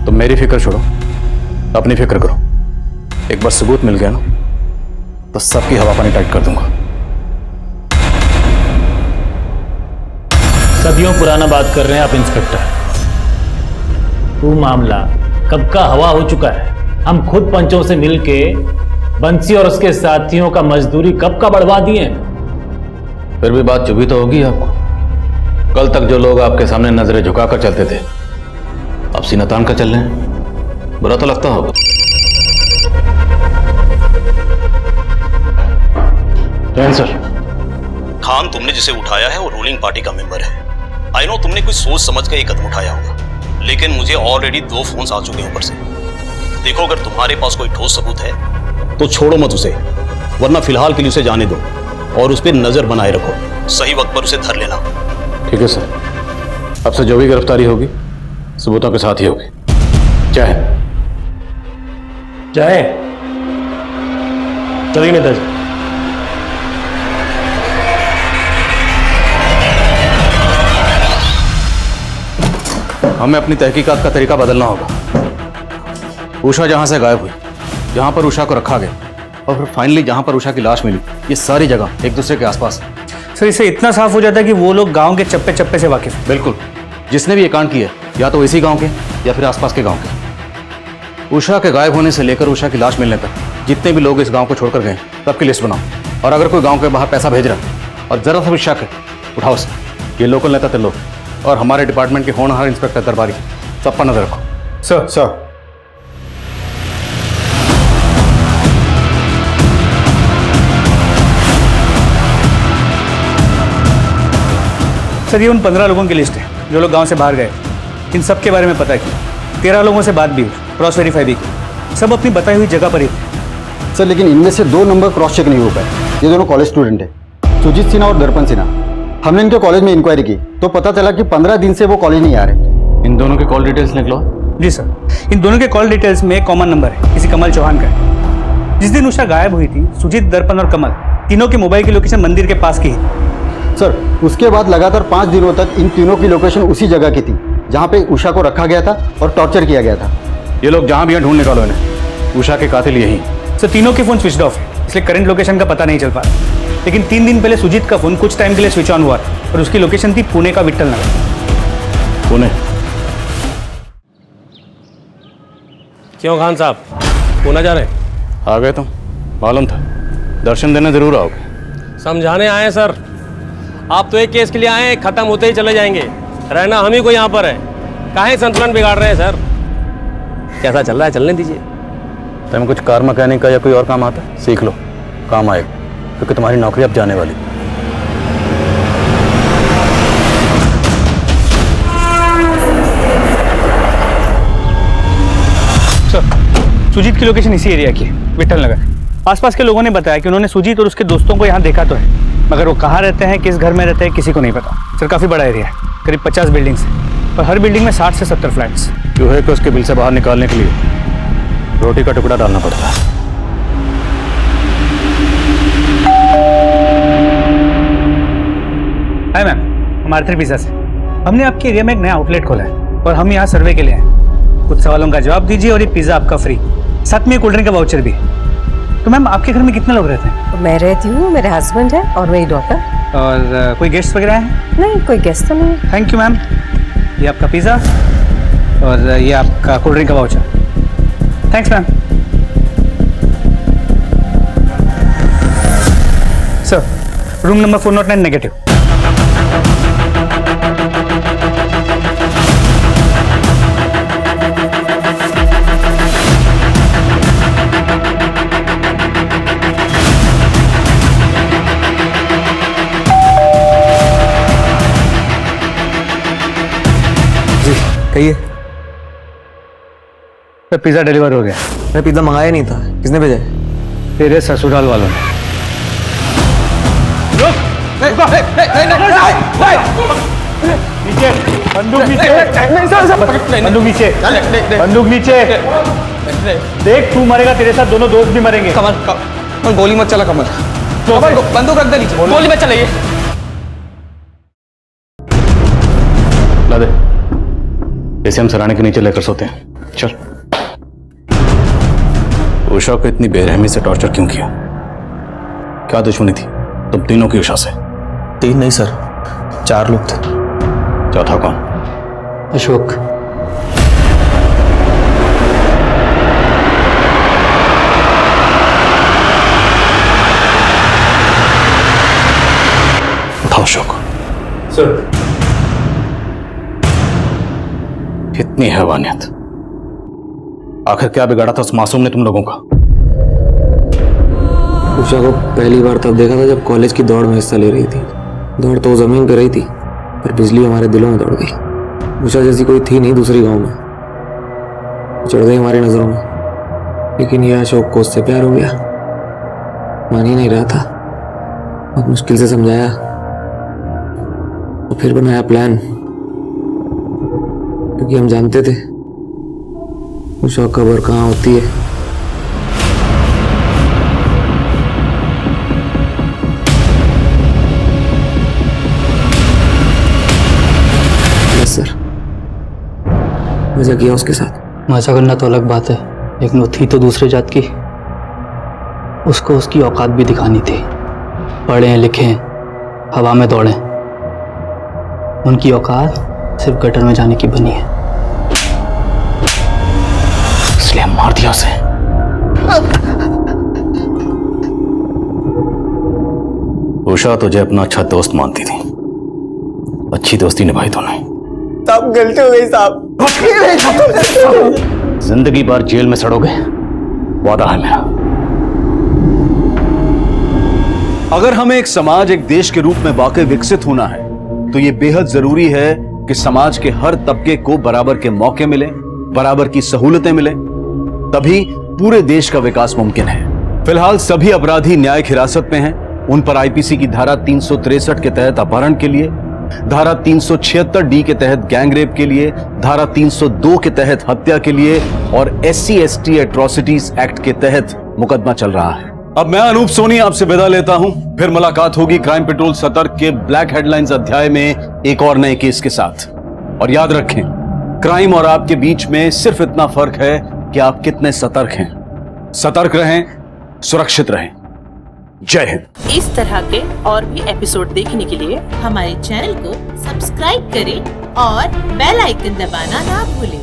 तो मेरी फिक्र छोड़ो, अपनी फिक्र करो। एक बार सबूत मिल गया ना तो सबकी हवा पानी टाइट कर दूंगा। सदियों पुराना बात कर रहे हैं आप इंस्पेक्टर। वो मामला कब का हवा हो चुका है। हम खुद पंचों से मिलके बंसी और उसके साथियों का मजदूरी कब का बढ़वा दिए। फिर भी बात चुभी तो होगी आपको। कल तक जो लोग आपके सामने नजरें झुकाकर चलते थे अब सीना तान कर चल रहे हैं। बुरा तो लगता होगा। सर। खान तुमने जिसे उठाया है वो रूलिंग पार्टी का मेंबर है। आई नो तुमने कोई सोच समझ कर ये कदम उठाया होगा, लेकिन मुझे ऑलरेडी 2 फोन्स आ चुके हैं ऊपर से। देखो, अगर तुम्हारे पास कोई ठोस सबूत है तो छोड़ो मत उसे, वरना फिलहाल के लिए उसे जाने दो और उस पर नजर बनाए रखो। सही वक्त पर उसे धर लेना। ठीक है सर, अब से जो भी गिरफ्तारी होगी सबूतों के साथ ही होगी। जय हिंद। चाहे चलिए नेताजी। हमें अपनी तहकीकात का तरीका बदलना होगा। उषा जहां से गायब हुई, जहां पर उषा को रखा गया और फिर फाइनली जहां पर उषा की लाश मिली, ये सारी जगह एक दूसरे के आसपास है। सर, इससे इतना साफ हो जाता है कि वो लोग गांव के चप्पे चप्पे से वाकिफ हैं। बिल्कुल, जिसने भी ये कांड किया या तो इसी गांव के या फिर आसपास के गांव के। उषा के गायब होने से लेकर उषा की लाश मिलने तक जितने भी लोग इस गांव को छोड़कर गए सबकी लिस्ट बनाओ। और अगर कोई गांव के बाहर पैसा भेज रहा है और जरा सा भी शक है, उठाओ उसे। ये लोकल नेता थे लोग और हमारे डिपार्टमेंट के होनहार इंस्पेक्टर दरबारी, सब पर नजर रखो। सर। सर, ये उन 15 लोगों की लिस्ट है जो लोग गांव से बाहर गए। इन सब के बारे में पता किया, 13 लोगों से बात भी हुई, क्रॉस वेरीफाई भी की। सब अपनी बताई हुई जगह पर ही थे। सर, लेकिन इनमें से 2 नंबर क्रॉस चेक नहीं हो पाए। ये दोनों कॉलेज स्टूडेंट हैं, सुजीत सिन्हा और दर्पण सिन्हा। हमने इनके कॉलेज में इंक्वायरी की तो पता चला कि 15 दिन से वो कॉलेज नहीं आ रहे। इन दोनों के कॉल डिटेल्स निकलो। जी सर, इन दोनों के कॉल डिटेल्स में एक कॉमन नंबर है, किसी कमल चौहान का है। जिस दिन उषा गायब हुई थी, सुजीत, दर्पण और कमल तीनों की मोबाइल की लोकेशन मंदिर के पास की है। सर, उसके बाद लगातार 5 दिनों तक इन तीनों की लोकेशन उसी जगह की थी जहां पे उषा को रखा गया था और टॉर्चर किया गया था। ये लोग जहां भी हैं ढूंढ निकालो इन्हें। उषा के कातिल यही। सर, तीनों के फोन स्विच ऑफ है, इसलिए करंट लोकेशन का पता नहीं चल पा रहा। लेकिन 3 दिन पहले सुजीत का फोन कुछ टाइम के लिए स्विच ऑन हुआ और उसकी लोकेशन थी पुणे का विट्ठल नगर। पुणे? क्यों खान साहब, पुणे जा रहे? आ गए तुम, मालूम था। दर्शन देने जरूर आओगे। समझाने आए सर। आप तो एक केस के लिए आए हैं, खत्म होते ही चले जाएंगे। रहना हम ही को यहाँ पर है। काहे संतुलन बिगाड़ रहे हैं सर? कैसा चल रहा है, चलने दीजिए। तुम्हें कुछ कार मैकेनिक का या कोई और काम आता है, सीख लो, काम आएगा, क्योंकि तुम्हारी नौकरी अब जाने वाली। सर, सुजीत की लोकेशन इसी एरिया की है, विट्ठल नगर। आसपास के लोगों ने बताया कि उन्होंने सुजीत और उसके दोस्तों को यहाँ देखा तो है, मगर वो कहाँ रहते हैं, किस घर में रहते हैं, किसी को नहीं पता। सर, काफ़ी बड़ा एरिया है, करीब 50 बिल्डिंग्स हैं और हर बिल्डिंग में 60 से 70 फ्लैट्स। जो है कि उसके बिल से बाहर निकालने के लिए रोटी का टुकड़ा डालना पड़ता है। हाय मैम, हम आर्थर पिज़्ज़ा से। हमने आपके एरिया में एक नया आउटलेट खोला है और हम यहाँ सर्वे के लिए हैं। कुछ सवालों का जवाब दीजिए और ये पिज़्ज़ा आपका फ्री, साथ में कोल्ड ड्रिंक का वाउचर भी। तो मैम, आपके घर में कितने लोग रहते हैं? मैं रहती हूँ, मेरे हस्बैंड है और मेरी डॉटर। और कोई गेस्ट वगैरह हैं? नहीं, कोई गेस्ट तो नहीं। Thank you ma'am. ये आपका पिज़्ज़ा और ये आपका कोल्ड ड्रिंक का voucher. Thanks ma'am. Sir, room number 409 negative. कहिए। तो पिज़्ज़ा डिलीवर हो गया। मैं पिज़्ज़ा मंगाया नहीं था, किसने भेजा? तेरे ससुराल वालों ने। नीचे बंदूक, नीचे बंदूक, नीचे बंदूक, नीचे। देख, तू मरेगा, तेरे साथ दोनों दोस्त भी मरेंगे। कमल, गोली मत चला। कमल, बंदूक रख दे नीचे, गोली मत चलाइए। ला दे, इसे हम सराहने के नीचे लेकर सोते हैं। चल। उषा को इतनी बेरहमी से टॉर्चर क्यों किया? क्या दुश्मनी थी तुम तीनों की उषा से? 3 नहीं सर, 4 लोग थे। चौथा कौन? अशोक। उठाओ अशोक। सर। इतनी हैवानियत, आखिर क्या बिगाड़ा था उस मासूम ने तुम लोगों का? उषा को पहली बार तब देखा था जब कॉलेज की दौड़ में हिस्सा ले रही थी। दौड़ तो जमीन पे रही थी, पर बिजली हमारे दिलों में दौड़ गई। उषा जैसी कोई थी नहीं दूसरी गांव में, चढ़ गई हमारी नजरों में। लेकिन यह अशोक को उससे प्यार हो गया। मान ही नहीं रहा था, बहुत मुश्किल से समझाया और फिर बनाया प्लान, क्योंकि हम जानते थे उषा कब्र कहाँ होती है। सर, मजा किया उसके साथ। मजा करना तो अलग बात है, लेकिन वो थी तो दूसरे जात की। उसको उसकी औकात भी दिखानी थी। पढ़े लिखे, हवा में दौड़े, उनकी औकात सिर्फ गटर में जाने की बनी है, इसलिए मार दिया उसे। उषा तुझे अपना अच्छा दोस्त मानती थी, अच्छी दोस्ती निभाई तूने। साहब गलती हो गई साहब। जिंदगी भर जेल में सड़ोगे, वादा है मेरा। अगर हमें एक समाज, एक देश के रूप में वाकई विकसित होना है तो यह बेहद जरूरी है कि समाज के हर तबके को बराबर के मौके मिले, बराबर की सहूलतें मिले, तभी पूरे देश का विकास मुमकिन है। फिलहाल सभी अपराधी न्यायिक हिरासत में हैं। उन पर आईपीसी की धारा 363 के तहत अपहरण के लिए, धारा 376 के तहत गैंगरेप के लिए, धारा 302 के तहत हत्या के लिए और SC/ST एट्रोसिटीज एक्ट के तहत मुकदमा चल रहा है। अब मैं अनूप सोनी आपसे विदा लेता हूं। फिर मुलाकात होगी क्राइम पेट्रोल सतर्क के ब्लैक हेडलाइंस अध्याय में एक और नए केस के साथ। और याद रखें, क्राइम और आपके बीच में सिर्फ इतना फर्क है कि आप कितने सतर्क हैं। सतर्क रहें, सुरक्षित रहें। जय हिंद। इस तरह के और भी एपिसोड देखने के लिए हमारे चैनल को सब्सक्राइब करें और बेल आइकन दबाना ना भूलें।